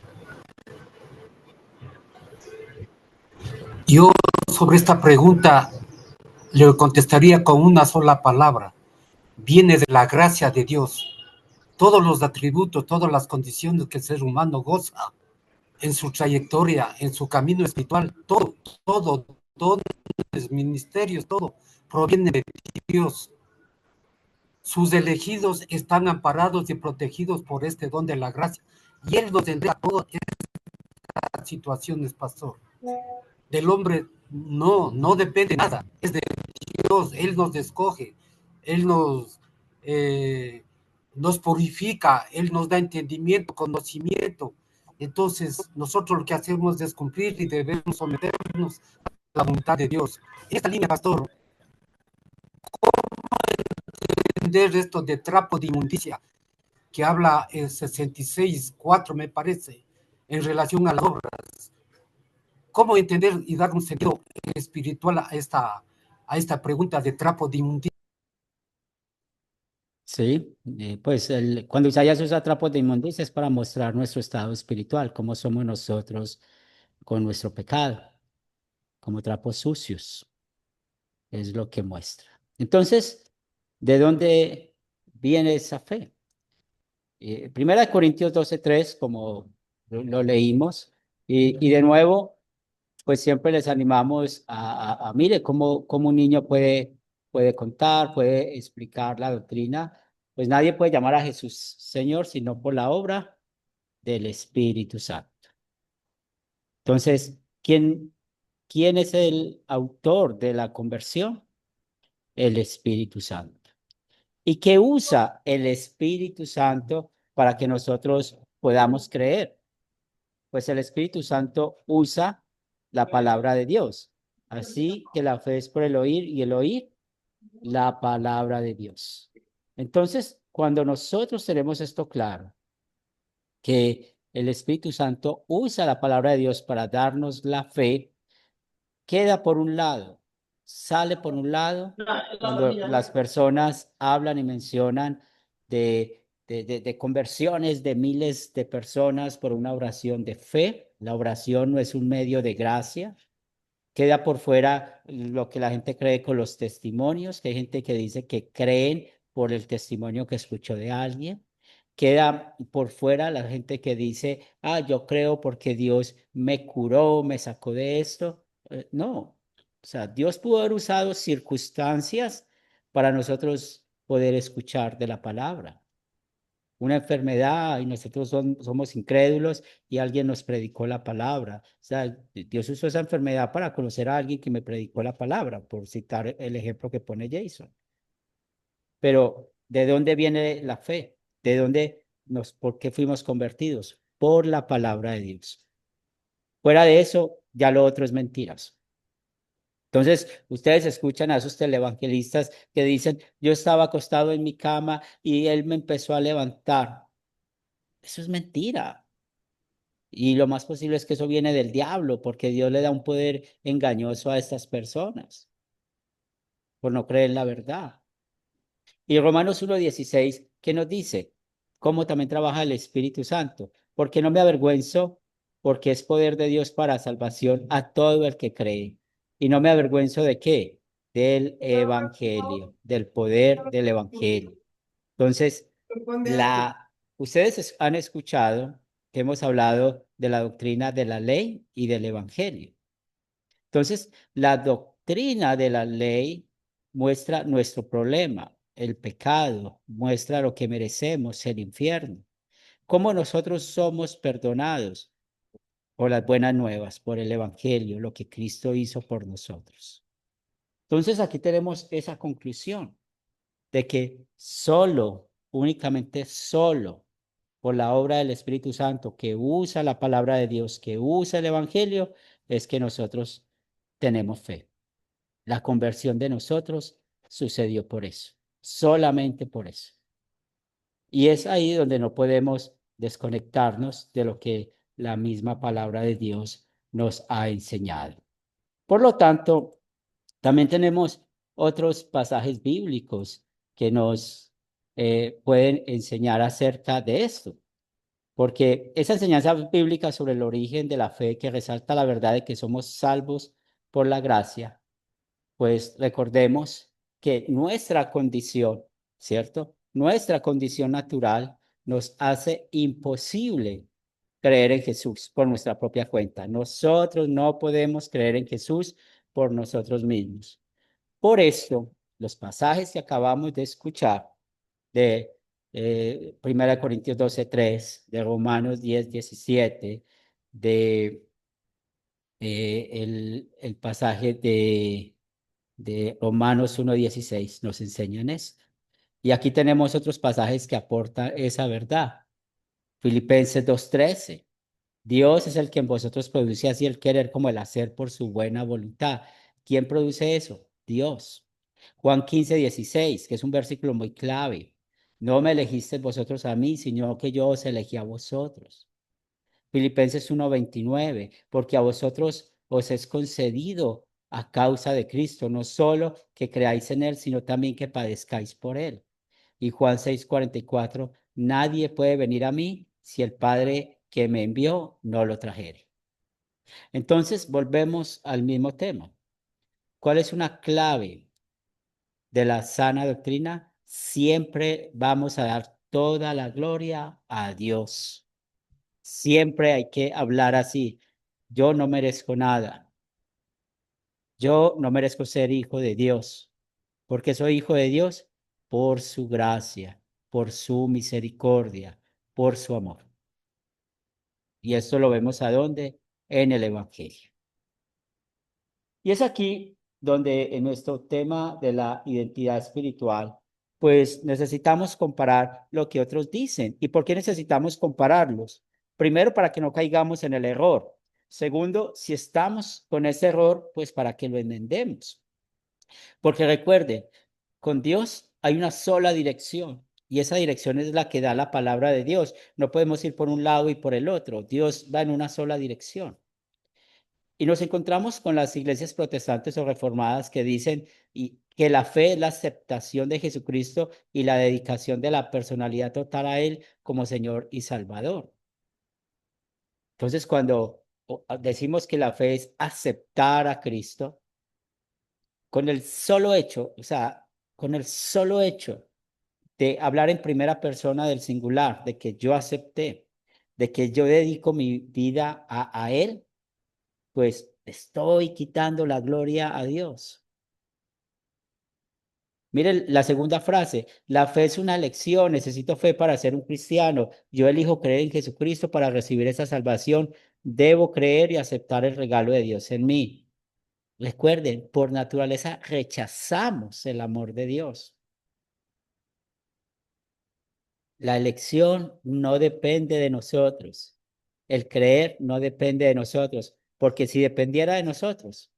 yo sobre esta pregunta le contestaría con una sola palabra. Viene de la gracia de Dios. Todos los atributos, todas las condiciones que el ser humano goza en su trayectoria, en su camino espiritual, todo, dones, ministerios, todo proviene de Dios. Sus elegidos están amparados y protegidos por este don de la gracia. Y Él nos entrega todas estas situaciones, pastor. Del hombre no depende nada, es de Dios. Él nos escoge, Él nos purifica, Él nos da entendimiento, conocimiento. Entonces, nosotros lo que hacemos es cumplir y debemos someternos a la voluntad de Dios. Esta línea, pastor, entender esto de trapo de inmundicia, que habla en 66:4, me parece, en relación a las obras. ¿Cómo entender y dar un sentido espiritual a esta pregunta de trapo de inmundicia?
Sí, pues cuando Isaías usa trapos de inmundicia es para mostrar nuestro estado espiritual, cómo somos nosotros con nuestro pecado, como trapos sucios, es lo que muestra. Entonces, ¿de dónde viene esa fe? Primera de Corintios 12:3, como lo leímos, y de nuevo, pues siempre les animamos mire, cómo un niño puede contar, puede explicar la doctrina. Pues nadie puede llamar a Jesús Señor sino por la obra del Espíritu Santo. Entonces, ¿quién es el autor de la conversión? El Espíritu Santo. ¿Y qué usa el Espíritu Santo para que nosotros podamos creer? Pues el Espíritu Santo usa la palabra de Dios. Así que la fe es por el oír y el oír la palabra de Dios. Entonces, cuando nosotros tenemos esto claro, que el Espíritu Santo usa la palabra de Dios para darnos la fe, queda por un lado, sale por un lado, cuando las personas hablan y mencionan de conversiones de miles de personas por una oración de fe. La oración no es un medio de gracia. Queda por fuera lo que la gente cree con los testimonios, que hay gente que dice que creen por el testimonio que escuchó de alguien. Queda por fuera la gente que dice, yo creo porque Dios me curó, me sacó de esto. No, o sea, Dios pudo haber usado circunstancias para nosotros poder escuchar de la palabra. Una enfermedad y nosotros somos incrédulos y alguien nos predicó la palabra. O sea, Dios usó esa enfermedad para conocer a alguien que me predicó la palabra, por citar el ejemplo que pone Jason. Pero, ¿de dónde viene la fe? ¿Por qué fuimos convertidos? Por la palabra de Dios. Fuera de eso, ya lo otro es mentiras. Entonces, ustedes escuchan a esos televangelistas que dicen, yo estaba acostado en mi cama y él me empezó a levantar. Eso es mentira. Y lo más posible es que eso viene del diablo, porque Dios le da un poder engañoso a estas personas por no creer en la verdad. Y Romanos 1:16, ¿qué nos dice? ¿Cómo también trabaja el Espíritu Santo? Porque no me avergüenzo, porque es poder de Dios para salvación a todo el que cree. Y no me avergüenzo de qué? Del Evangelio, del poder del Evangelio. Entonces, ustedes han escuchado que hemos hablado de la doctrina de la ley y del Evangelio. Entonces, la doctrina de la ley muestra nuestro problema, el pecado, muestra lo que merecemos, el infierno. Cómo nosotros somos perdonados por las buenas nuevas, por el Evangelio, lo que Cristo hizo por nosotros. Entonces, aquí tenemos esa conclusión de que solo, únicamente solo, por la obra del Espíritu Santo que usa la palabra de Dios, que usa el Evangelio, es que nosotros tenemos fe. La conversión de nosotros sucedió por eso, solamente por eso. Y es ahí donde no podemos desconectarnos de lo que la misma palabra de Dios nos ha enseñado. Por lo tanto, también tenemos otros pasajes bíblicos que nos pueden enseñar acerca de esto, porque esa enseñanza bíblica sobre el origen de la fe que resalta la verdad de que somos salvos por la gracia, pues recordemos que nuestra condición, ¿cierto? Nuestra condición natural nos hace imposible creer en Jesús por nuestra propia cuenta. Nosotros no podemos creer en Jesús por nosotros mismos. Por esto, los pasajes que acabamos de escuchar de 1 Corintios 12:3, de Romanos 10:17, de el pasaje de Romanos 1:16 nos enseñan esto. Y aquí tenemos otros pasajes que aportan esa verdad. Filipenses 2:13. Dios es el que en vosotros produce así el querer como el hacer por su buena voluntad. ¿Quién produce eso? Dios. Juan 15:16, que es un versículo muy clave. No me elegisteis vosotros a mí, sino que yo os elegí a vosotros. Filipenses 1:29, porque a vosotros os es concedido a causa de Cristo, no solo que creáis en él, sino también que padezcáis por él. Y Juan 6:44, nadie puede venir a mí si el Padre que me envió no lo trajere. Entonces, volvemos al mismo tema. ¿Cuál es una clave de la sana doctrina? Siempre vamos a dar toda la gloria a Dios. Siempre hay que hablar así. Yo no merezco nada. Yo no merezco ser hijo de Dios. ¿Por qué soy hijo de Dios? Por su gracia, por su misericordia, por su amor. Y esto lo vemos ¿a dónde? En el Evangelio. Y es aquí donde en nuestro tema de la identidad espiritual, pues necesitamos comparar lo que otros dicen. ¿Y por qué necesitamos compararlos? Primero, para que no caigamos en el error. Segundo, si estamos con ese error, pues para que lo enmendemos. Porque recuerden, con Dios hay una sola dirección y esa dirección es la que da la palabra de Dios. No podemos ir por un lado y por el otro. Dios va en una sola dirección. Y nos encontramos con las iglesias protestantes o reformadas que dicen que la fe es la aceptación de Jesucristo y la dedicación de la personalidad total a Él como Señor y Salvador. Entonces, cuando decimos que la fe es aceptar a Cristo, con el solo hecho, o sea, con el solo hecho de hablar en primera persona del singular, de que yo acepté, de que yo dedico mi vida a Él, pues estoy quitando la gloria a Dios. Miren la segunda frase, la fe es una elección, necesito fe para ser un cristiano, yo elijo creer en Jesucristo para recibir esa salvación, debo creer y aceptar el regalo de Dios en mí. Recuerden, por naturaleza rechazamos el amor de Dios. La elección no depende de nosotros, el creer no depende de nosotros, porque si dependiera de nosotros,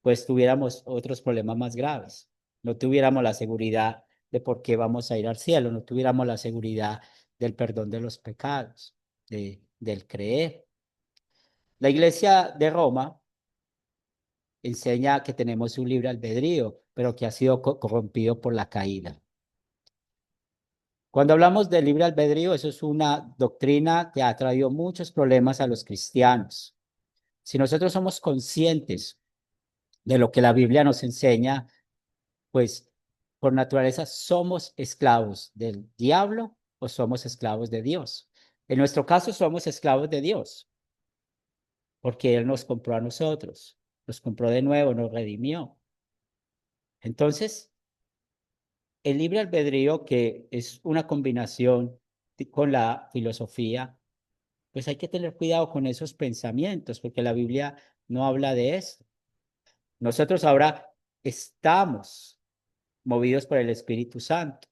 pues tuviéramos otros problemas más graves. No tuviéramos la seguridad de por qué vamos a ir al cielo, no tuviéramos la seguridad del perdón de los pecados, del creer. La Iglesia de Roma enseña que tenemos un libre albedrío, pero que ha sido corrompido por la caída. Cuando hablamos de libre albedrío, eso es una doctrina que ha traído muchos problemas a los cristianos. Si nosotros somos conscientes de lo que la Biblia nos enseña, pues por naturaleza somos esclavos del diablo o somos esclavos de Dios. En nuestro caso somos esclavos de Dios, porque Él nos compró a nosotros, nos compró de nuevo, nos redimió. Entonces, el libre albedrío, que es una combinación con la filosofía, pues hay que tener cuidado con esos pensamientos, porque la Biblia no habla de eso. Nosotros ahora estamos movidos por el Espíritu Santo.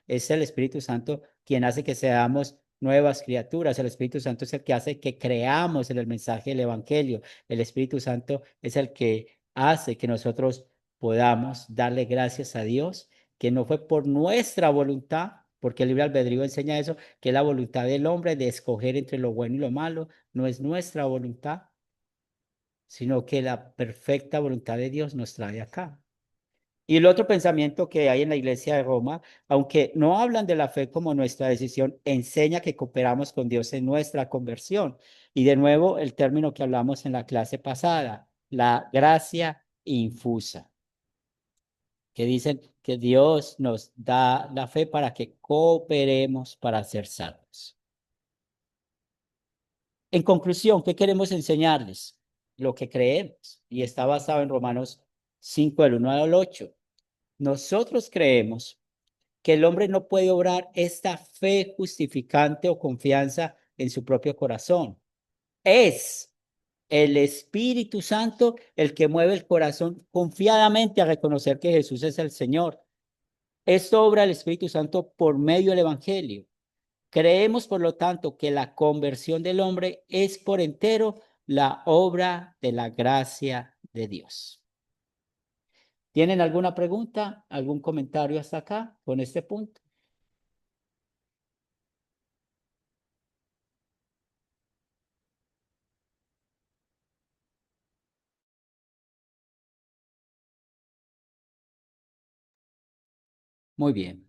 Es el Espíritu Santo quien hace que seamos nuevas criaturas. El Espíritu Santo es el que hace que creamos en el mensaje del Evangelio. El Espíritu Santo es el que hace que nosotros podamos darle gracias a Dios, que no fue por nuestra voluntad, porque el libre albedrío enseña eso, que la voluntad del hombre de escoger entre lo bueno y lo malo no es nuestra voluntad, sino que la perfecta voluntad de Dios nos trae acá. Y el otro pensamiento que hay en la Iglesia de Roma, aunque no hablan de la fe como nuestra decisión, enseña que cooperamos con Dios en nuestra conversión. Y de nuevo, el término que hablamos en la clase pasada, la gracia infusa, que dicen que Dios nos da la fe para que cooperemos para ser salvos. En conclusión, ¿qué queremos enseñarles? Lo que creemos, y está basado en Romanos 5, del 1 al 8. Nosotros creemos que el hombre no puede obrar esta fe justificante o confianza en su propio corazón. Es el Espíritu Santo el que mueve el corazón confiadamente a reconocer que Jesús es el Señor. Esto obra el Espíritu Santo por medio del Evangelio. Creemos, por lo tanto, que la conversión del hombre es por entero la obra de la gracia de Dios. ¿Tienen alguna pregunta, algún comentario hasta acá con este punto? Muy bien.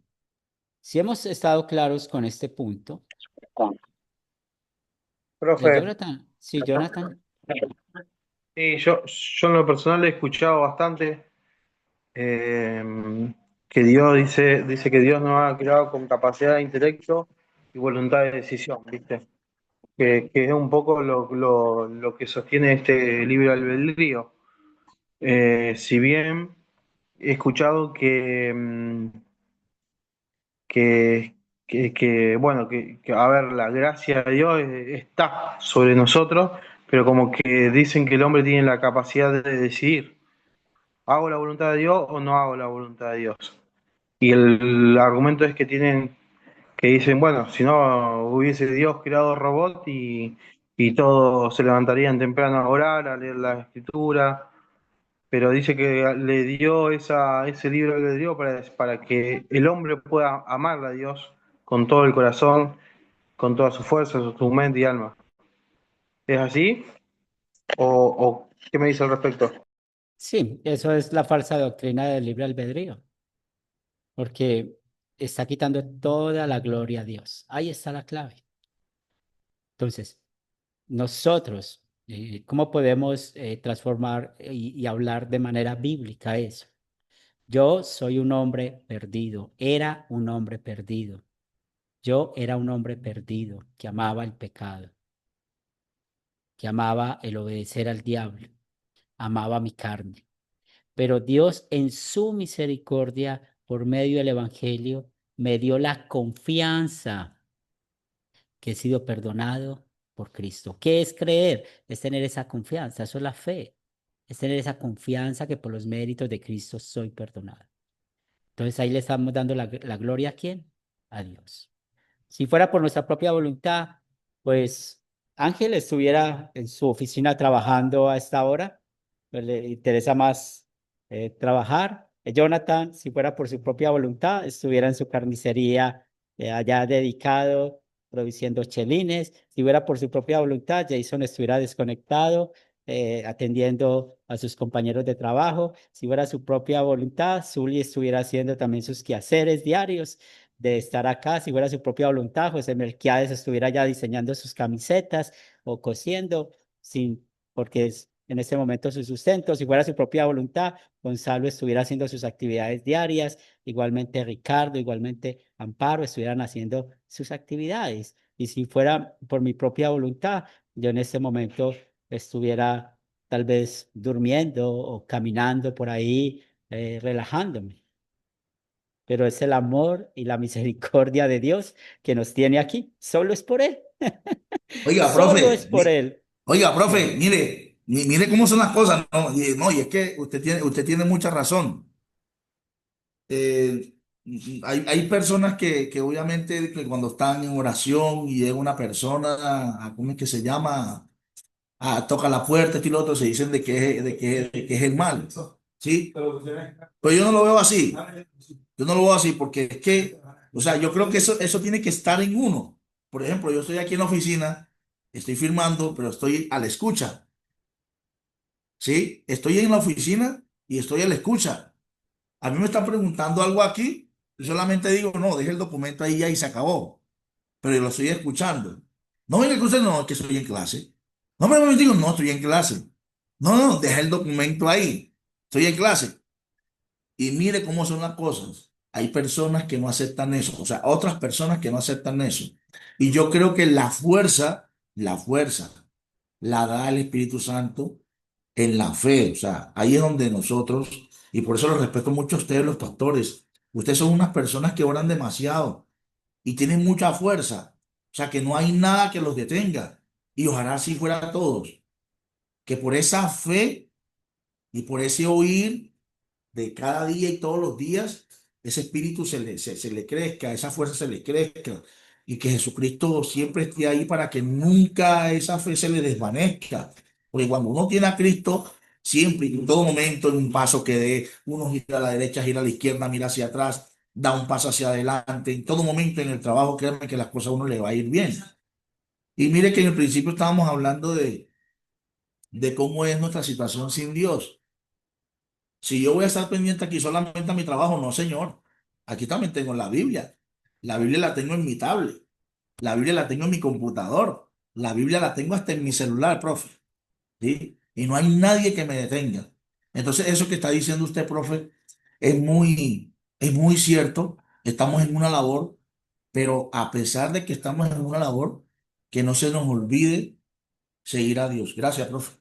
Si hemos estado claros con este punto,
Profe,
Jonathan, sí, Jonathan,
sí, yo en lo personal he escuchado bastante eh, que Dios dice que Dios nos ha creado con capacidad de intelecto y voluntad de decisión, ¿viste? Que es un poco lo que sostiene este libre albedrío. Si bien he escuchado bueno, a ver, la gracia de Dios está sobre nosotros, pero como que dicen que el hombre tiene la capacidad de decidir, ¿hago la voluntad de Dios o no hago la voluntad de Dios? Y el argumento es que dicen, bueno, si no hubiese Dios creado robots y todos se levantarían temprano a orar, a leer la escritura, pero dice que le dio ese libro que le dio para que el hombre pueda amar a Dios con todo el corazón, con toda su fuerza, su mente y alma. ¿Es así? ¿O qué me dice al respecto?
sí, eso es la falsa doctrina del libre albedrío, porque está quitando toda la gloria a Dios. Ahí está la clave. Entonces, nosotros, ¿cómo podemos transformar y hablar de manera bíblica eso? Yo soy un hombre perdido, era un hombre perdido. Yo era un hombre perdido que amaba el pecado, que amaba el obedecer al diablo, amaba mi carne. Pero Dios en su misericordia, por medio del Evangelio, me dio la confianza que he sido perdonado por Cristo. ¿Qué es creer? Es tener esa confianza, eso es la fe. Es tener esa confianza que por los méritos de Cristo soy perdonado. Entonces ahí le estamos dando la gloria a ¿quién? A Dios. Si fuera por nuestra propia voluntad, pues Ángel estuviera en su oficina trabajando a esta hora, pues le interesa más trabajar. Jonathan, si fuera por su propia voluntad, estuviera en su carnicería allá dedicado, produciendo chelines. Si fuera por su propia voluntad, Jason estuviera desconectado, atendiendo a sus compañeros de trabajo. Si fuera su propia voluntad, Zully estuviera haciendo también sus quehaceres diarios de estar acá. Si fuera su propia voluntad, José Melquiades estuviera ya diseñando sus camisetas o cosiendo, porque es en este momento su sustento. Si fuera su propia voluntad, Gonzalo estuviera haciendo sus actividades diarias, igualmente Ricardo, igualmente Amparo estuvieran haciendo sus actividades. Y si fuera por mi propia voluntad, yo en este momento estuviera tal vez durmiendo o caminando por ahí, relajándome. Pero es el amor y la misericordia de Dios que nos tiene aquí. Solo es por Él.
Oiga,
Solo es
profe,
por Él.
oiga, profe,
Sí.
mire cómo son las cosas, ¿no? No, y es que usted tiene mucha razón. Eh, hay personas que obviamente que cuando están en oración y llega una persona, ¿cómo es que se llama? Toca la puerta, y lo otro, se dicen de que es el mal, ¿sí? Pero yo no lo veo así. Yo no lo veo así porque es que, o sea, yo creo que eso tiene que estar en uno. Por ejemplo, yo estoy aquí en la oficina, estoy firmando, pero estoy a la escucha, ¿sí? Estoy en la oficina y estoy a la escucha. A mí me están preguntando algo aquí, yo solamente digo, no, deje el documento ahí ya y se acabó, pero yo lo estoy escuchando. No venga que usted no, que estoy en clase. No me digo, no, estoy en clase. No, no, deja el documento ahí. Estoy en clase. Y mire cómo son las cosas. Hay personas que no aceptan eso, o sea, otras personas que no aceptan eso. Y yo creo que la fuerza la da el Espíritu Santo en la fe. O sea, ahí es donde nosotros, y por eso los respeto mucho a ustedes, los pastores. Ustedes son unas personas que oran demasiado y tienen mucha fuerza. O sea, que no hay nada que los detenga. Y ojalá así fuera todos. Que por esa fe y por ese oír de cada día y todos los días, ese espíritu se le crezca, esa fuerza se le crezca. Y que Jesucristo siempre esté ahí para que nunca esa fe se le desvanezca. Porque cuando uno tiene a Cristo, siempre y en todo momento, en un paso que dé, uno gira a la derecha, gira a la izquierda, mira hacia atrás, da un paso hacia adelante. En todo momento en el trabajo, créanme que las cosas a uno le va a ir bien. Y mire que en el principio estábamos hablando de cómo es nuestra situación sin Dios. Si yo voy a estar pendiente aquí solamente a mi trabajo, no, señor. Aquí también tengo la Biblia. La Biblia la tengo en mi tablet. La Biblia la tengo en mi computador. La Biblia la tengo hasta en mi celular, profe. ¿Sí? Y no hay nadie que me detenga. Entonces, eso que está diciendo usted, profe, es muy cierto. Estamos en una labor, pero a pesar de que estamos en una labor, que no se nos olvide seguir a Dios. Gracias, profe.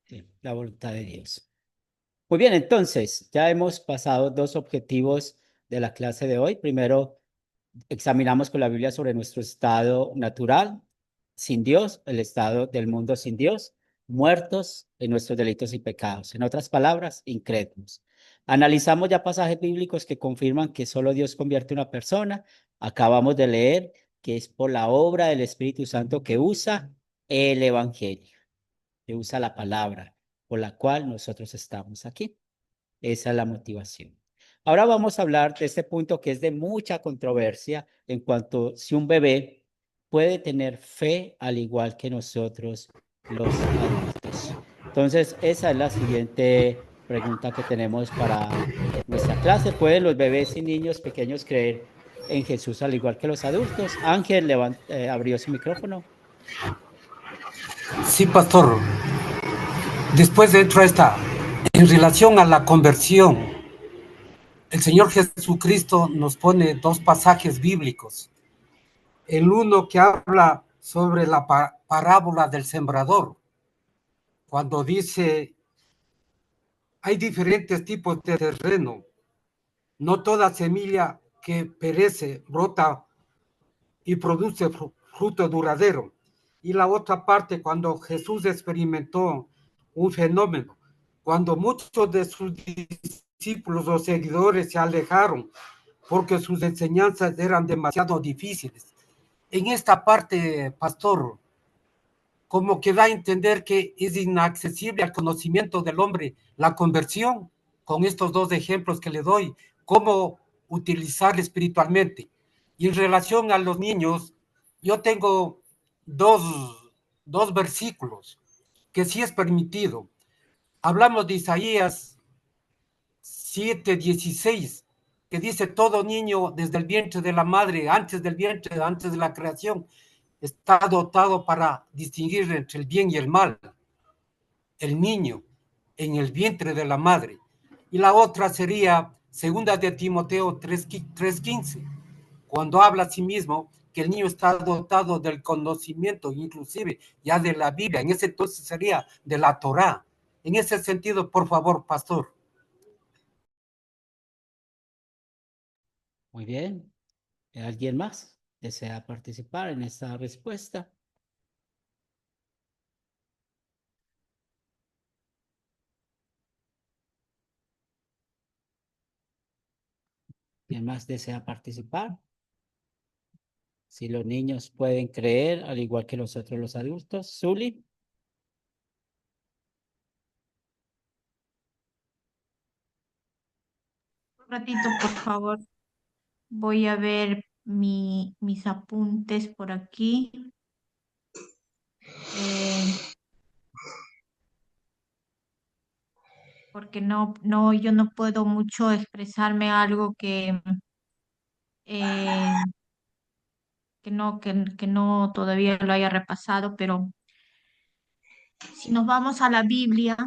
Sí, la voluntad de Dios. Muy bien, entonces, ya hemos pasado dos objetivos de la clase de hoy. Primero, examinamos con la Biblia sobre nuestro estado natural, sin Dios, el estado del mundo sin Dios, muertos en nuestros delitos y pecados. En otras palabras, incrédulos. Analizamos ya pasajes bíblicos que confirman que solo Dios convierte a una persona. Acabamos de leer que es por la obra del Espíritu Santo que usa el Evangelio, que usa la palabra por la cual nosotros estamos aquí. Esa es la motivación. Ahora vamos a hablar de este punto que es de mucha controversia en cuanto si un bebé puede tener fe al igual que nosotros los adultos. Entonces, esa es la siguiente pregunta que tenemos para nuestra clase. ¿Pueden los bebés y niños pequeños creer en Jesús al igual que los adultos? Ángel abrió su micrófono.
Sí, pastor. Después dentro esta, en relación a la conversión, el Señor Jesucristo nos pone dos pasajes bíblicos. El uno que habla sobre la parábola del sembrador, cuando dice, hay diferentes tipos de terreno, no toda semilla que perece brota y produce fruto duradero. Y la otra parte, cuando Jesús experimentó un fenómeno, cuando muchos de sus discípulos o seguidores se alejaron porque sus enseñanzas eran demasiado difíciles. En esta parte, pastor, como que da a entender que es inaccesible al conocimiento del hombre la conversión, con estos dos ejemplos que le doy, cómo utilizar espiritualmente. Y en relación a los niños, yo tengo dos versículos que sí es permitido. Hablamos de Isaías 7:16, que dice: todo niño desde el vientre de la madre, antes del vientre, antes de la creación, está dotado para distinguir entre el bien y el mal. El niño en el vientre de la madre. Y la otra sería segunda de Timoteo 3:15, cuando habla a sí mismo que el niño está dotado del conocimiento, inclusive ya de la Biblia. En ese entonces sería de la Torá. En ese sentido, por favor, pastor.
Muy bien. ¿Alguien más desea participar en esta respuesta? ¿Quién más desea participar? Si los niños pueden creer, al igual que nosotros los adultos. Zuli.
Un ratito, por favor. Voy a ver mis apuntes por aquí. Porque yo no puedo mucho expresarme algo eh, que no todavía lo haya repasado, pero si nos vamos a la Biblia,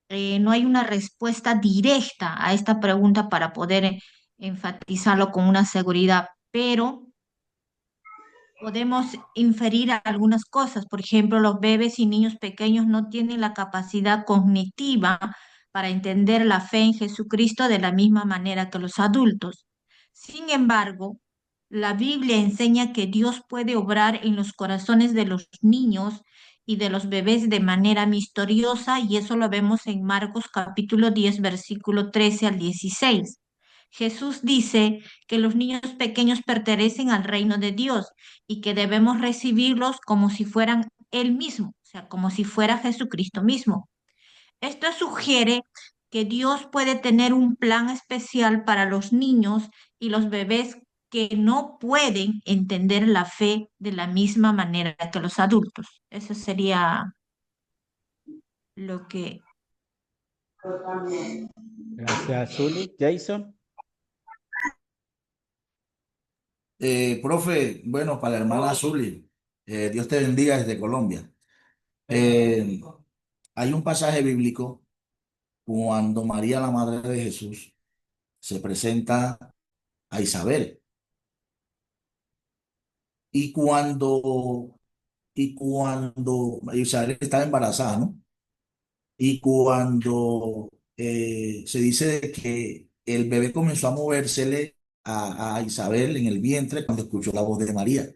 no hay una respuesta directa a esta pregunta para poder enfatizarlo con una seguridad, pero podemos inferir algunas cosas. Por ejemplo, los bebés y niños pequeños no tienen la capacidad cognitiva para entender la fe en Jesucristo de la misma manera que los adultos. Sin embargo, la Biblia enseña que Dios puede obrar en los corazones de los niños y de los bebés de manera misteriosa, y eso lo vemos en Marcos capítulo 10, versículo 13 al 16. Jesús dice que los niños pequeños pertenecen al reino de Dios y que debemos recibirlos como si fueran Él mismo, o sea, como si fuera Jesucristo mismo. Esto sugiere que Dios puede tener un plan especial para los niños y los bebés que no pueden entender la fe de la misma manera que los adultos. Eso sería lo que...
Gracias, Zuli. Jason.
Profe, bueno, para la hermana Zuli, Dios te bendiga desde Colombia. Eh, Hay un pasaje bíblico cuando María, la madre de Jesús, se presenta a Isabel. Y cuando Isabel estaba embarazada, ¿no? Y cuando se dice de que el bebé comenzó a movérsele a Isabel en el vientre cuando escuchó la voz de María.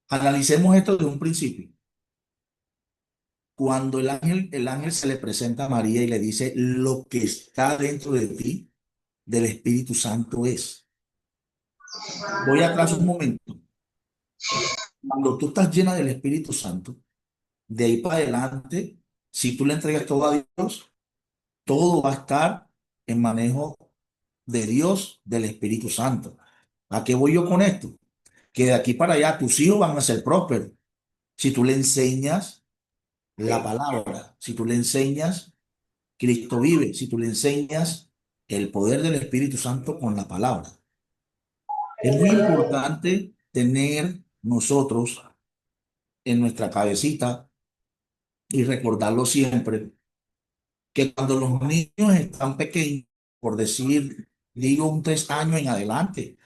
Analicemos esto desde un principio. Cuando el ángel se le presenta a María y le dice, lo que está dentro de ti, del Espíritu Santo es. Voy atrás un momento. Cuando tú estás llena del Espíritu Santo, de ahí para adelante, si tú le entregas todo a Dios, todo va a estar en manejo de Dios, del Espíritu Santo. ¿A qué voy yo con esto? Que de aquí para allá tus hijos van a ser prósperos. Si tú le enseñas la palabra, si tú le enseñas Cristo vive, si tú le enseñas el poder del Espíritu Santo con la palabra. Es muy importante tener nosotros en nuestra cabecita y recordarlo siempre, que cuando los niños están pequeños, por decir, digo un 3 años en adelante,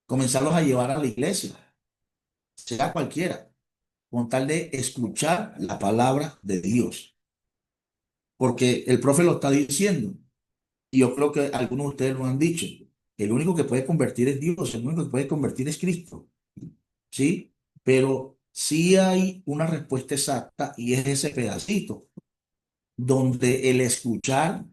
comenzarlos a llevar a la iglesia, sea cualquiera, con tal de escuchar la palabra de Dios. Porque el profe lo está diciendo, y yo creo que algunos de ustedes lo han dicho. El único que puede convertir es Dios, el único que puede convertir es Cristo. ¿Sí? Pero sí hay una respuesta exacta y es ese pedacito, donde el escuchar,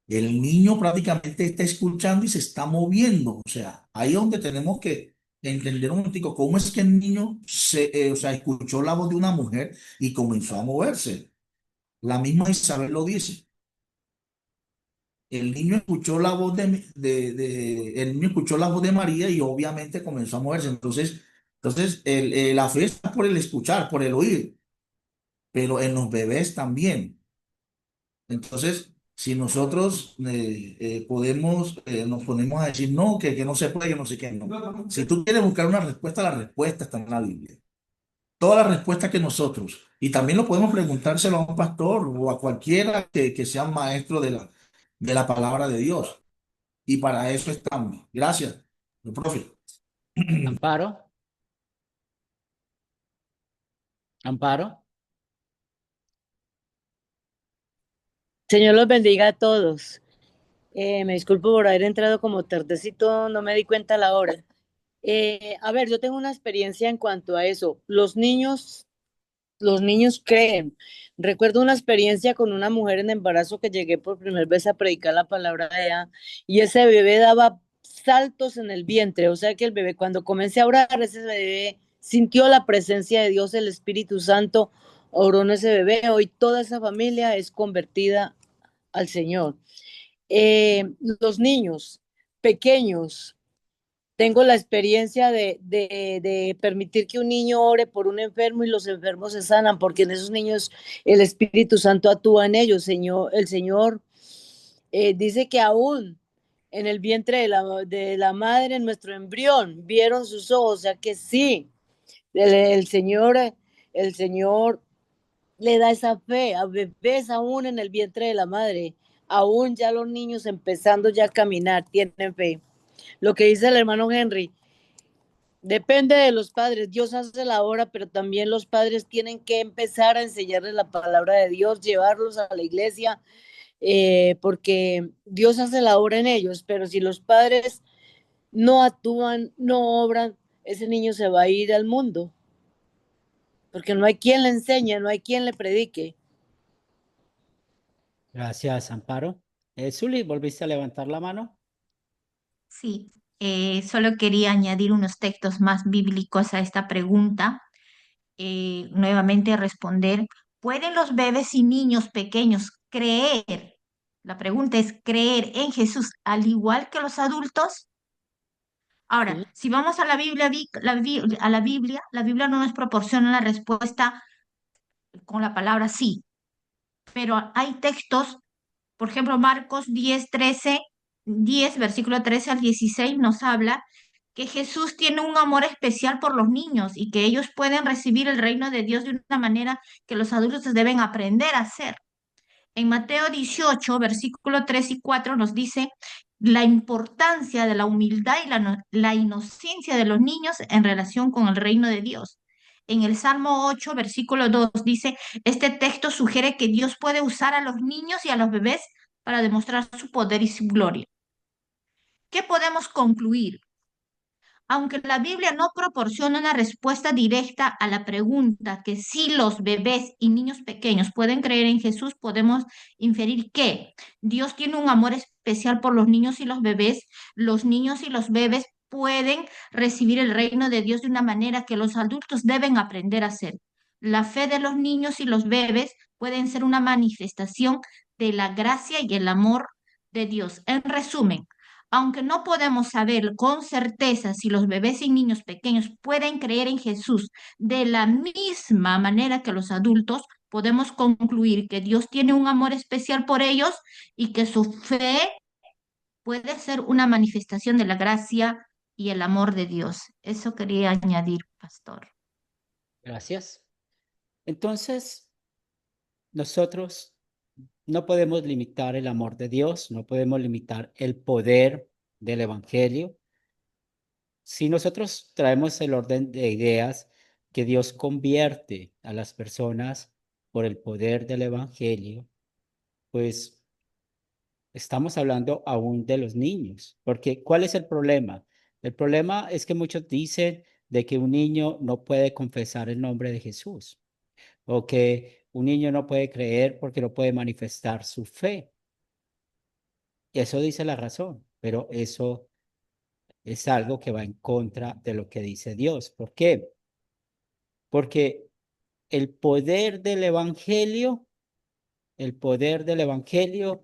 el niño prácticamente está escuchando y se está moviendo. O sea, ahí es donde tenemos que entender un momentico cómo es que el niño o sea, escuchó la voz de una mujer y comenzó a moverse. La misma Isabel lo dice. El niño escuchó la voz el niño escuchó la voz de María y obviamente comenzó a moverse. Entonces la fe está por el escuchar, por el oír, pero en los bebés también. Entonces, si nosotros nos ponemos a decir no, que no se puede, que no sé qué, no. Si tú quieres buscar una respuesta, la respuesta está en la Biblia. Todas las respuestas que nosotros, y también lo podemos preguntárselo a un pastor o a cualquiera que sea maestro de la palabra de Dios. Y para eso estamos. Gracias, profe.
Amparo, Amparo.
Señor los bendiga a todos. Me disculpo por haber entrado como tardecito, no me di cuenta a la hora. A ver, yo tengo una experiencia en cuanto a eso. Los niños creen. Recuerdo una experiencia con una mujer en embarazo que llegué por primera vez a predicar la palabra de ella y ese bebé daba saltos en el vientre. O sea que el bebé, cuando comencé a orar, ese bebé sintió la presencia de Dios, el Espíritu Santo oró en ese bebé. Hoy toda esa familia es convertida al Señor. Los niños pequeños, tengo la experiencia de permitir que un niño ore por un enfermo y los enfermos se sanan, porque en esos niños el Espíritu Santo actúa en ellos. El Señor dice que aún en el vientre de la madre, en nuestro embrión, vieron sus ojos, o sea que sí, el Señor, el Señor le da esa fe a bebés aún en el vientre de la madre, aún ya los niños empezando ya a caminar, tienen fe. Lo que dice el hermano Henry, depende de los padres, Dios hace la obra, pero también los padres tienen que empezar a enseñarles la palabra de Dios, llevarlos a la iglesia, porque Dios hace la obra en ellos, pero si los padres no actúan, no obran, ese niño se va a ir al mundo, porque no hay quien le enseñe, no hay quien le predique.
Gracias, Amparo. Zuli, ¿volviste a levantar la mano?
Sí, solo quería añadir unos textos más bíblicos a esta pregunta. Nuevamente responder, ¿pueden los bebés y niños pequeños creer? La pregunta es, ¿creer en Jesús al igual que los adultos?
Sí.
Ahora, si vamos a la Biblia, la Biblia no nos proporciona la respuesta con la palabra sí, pero hay textos, por ejemplo, Marcos 10, versículo 13 al 16 nos habla que Jesús tiene un amor especial por los niños y que ellos pueden recibir el reino de Dios de una manera que los adultos deben aprender a hacer. En Mateo 18, versículo 3 y 4 nos dice la importancia de la humildad y la inocencia de los niños en relación con el reino de Dios. En el Salmo 8, versículo 2 dice, este texto sugiere que Dios puede usar a los niños y a los bebés para demostrar su poder y su gloria. ¿Qué podemos concluir? Aunque la Biblia no proporciona una respuesta directa a la pregunta que si los bebés y niños pequeños pueden creer en Jesús, podemos inferir que Dios tiene un amor especial por los niños y los niños y los bebés pueden recibir el reino de Dios de una manera que los adultos deben aprender a hacer. La fe de los niños y los bebés pueden ser una manifestación de la gracia y el amor de Dios. En resumen, aunque no podemos saber con certeza si los bebés y niños pequeños pueden creer en Jesús de la misma manera que los adultos, podemos concluir que Dios tiene un amor especial por ellos y que su fe puede ser una manifestación de la gracia y el amor de Dios. Eso quería añadir, pastor.
Gracias. Entonces, nosotros no podemos limitar el amor de Dios, no podemos limitar el poder del Evangelio. Si nosotros traemos el orden de ideas que Dios convierte a las personas por el poder del Evangelio, pues estamos hablando aún de los niños, porque ¿cuál es el problema? El problema es que muchos dicen de que un niño no puede confesar el nombre de Jesús o que un niño no puede creer porque no puede manifestar su fe. Eso dice la razón, pero eso es algo que va en contra de lo que dice Dios. ¿Por qué? Porque el poder del evangelio, el poder del evangelio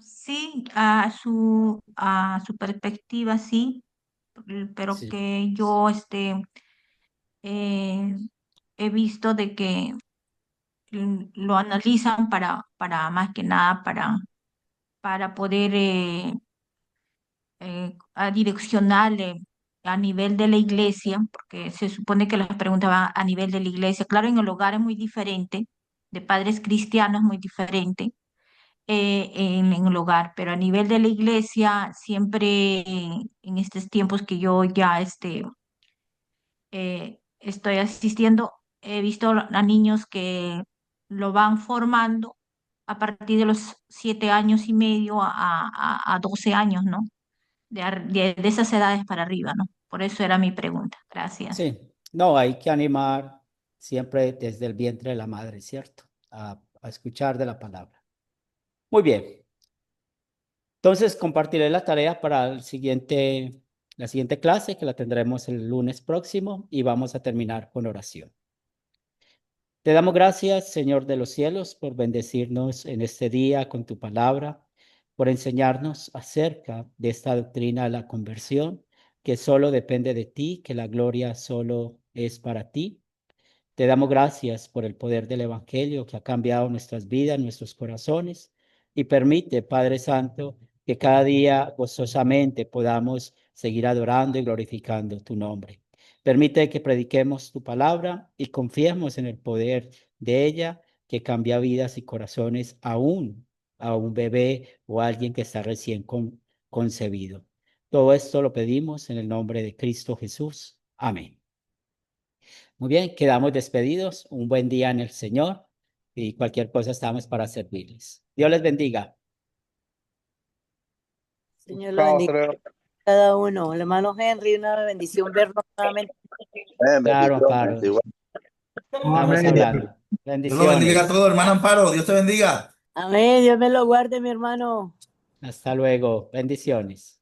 Sí, a su perspectiva, sí, pero
Sí,
que yo eh, he visto de que lo analizan para más que nada para poder a direccionarle a nivel de la iglesia, porque se supone que las preguntas van a nivel de la iglesia. Claro, en el hogar es muy diferente, de padres cristianos muy diferente en el hogar, pero a nivel de la iglesia, siempre en estos tiempos que yo ya estoy asistiendo, he visto a niños que lo van formando a partir de los 7 años y medio a 12 años, ¿no? De esas edades para arriba, ¿no? Por eso era mi pregunta. Gracias.
sí. No, hay que animar siempre desde el vientre de la madre, ¿cierto? A escuchar de la palabra. Muy bien. Entonces compartiré la tarea para la siguiente clase, que la tendremos el lunes próximo, y vamos a terminar con oración. Te damos gracias, Señor de los cielos, por bendecirnos en este día con tu palabra, por enseñarnos acerca de esta doctrina de la conversión, que solo depende de ti, que la gloria solo es para ti. Te damos gracias por el poder del Evangelio que ha cambiado nuestras vidas, nuestros corazones, y permite, Padre Santo, que cada día gozosamente podamos seguir adorando y glorificando tu nombre. Permite que prediquemos tu palabra y confiemos en el poder de ella, que cambia vidas y corazones aún a un bebé o a alguien que está recién concebido. Todo esto lo pedimos en el nombre de Cristo Jesús. Amén. Muy bien, quedamos despedidos. Un buen día en el Señor y cualquier cosa estamos para servirles. Dios les bendiga.
Señor lo
Chao,
bendiga
hasta luego.
a cada uno. El hermano Henry, una bendición verlo nuevamente.
Claro,
Bendiciones,
Amparo.
igual.
Estamos
Amén.
hablando.
Dios lo bendiga a
Bendiciones.
todos, hermano Amparo. Dios te bendiga.
Amén. Dios me lo guarde, mi hermano.
Hasta luego. Bendiciones.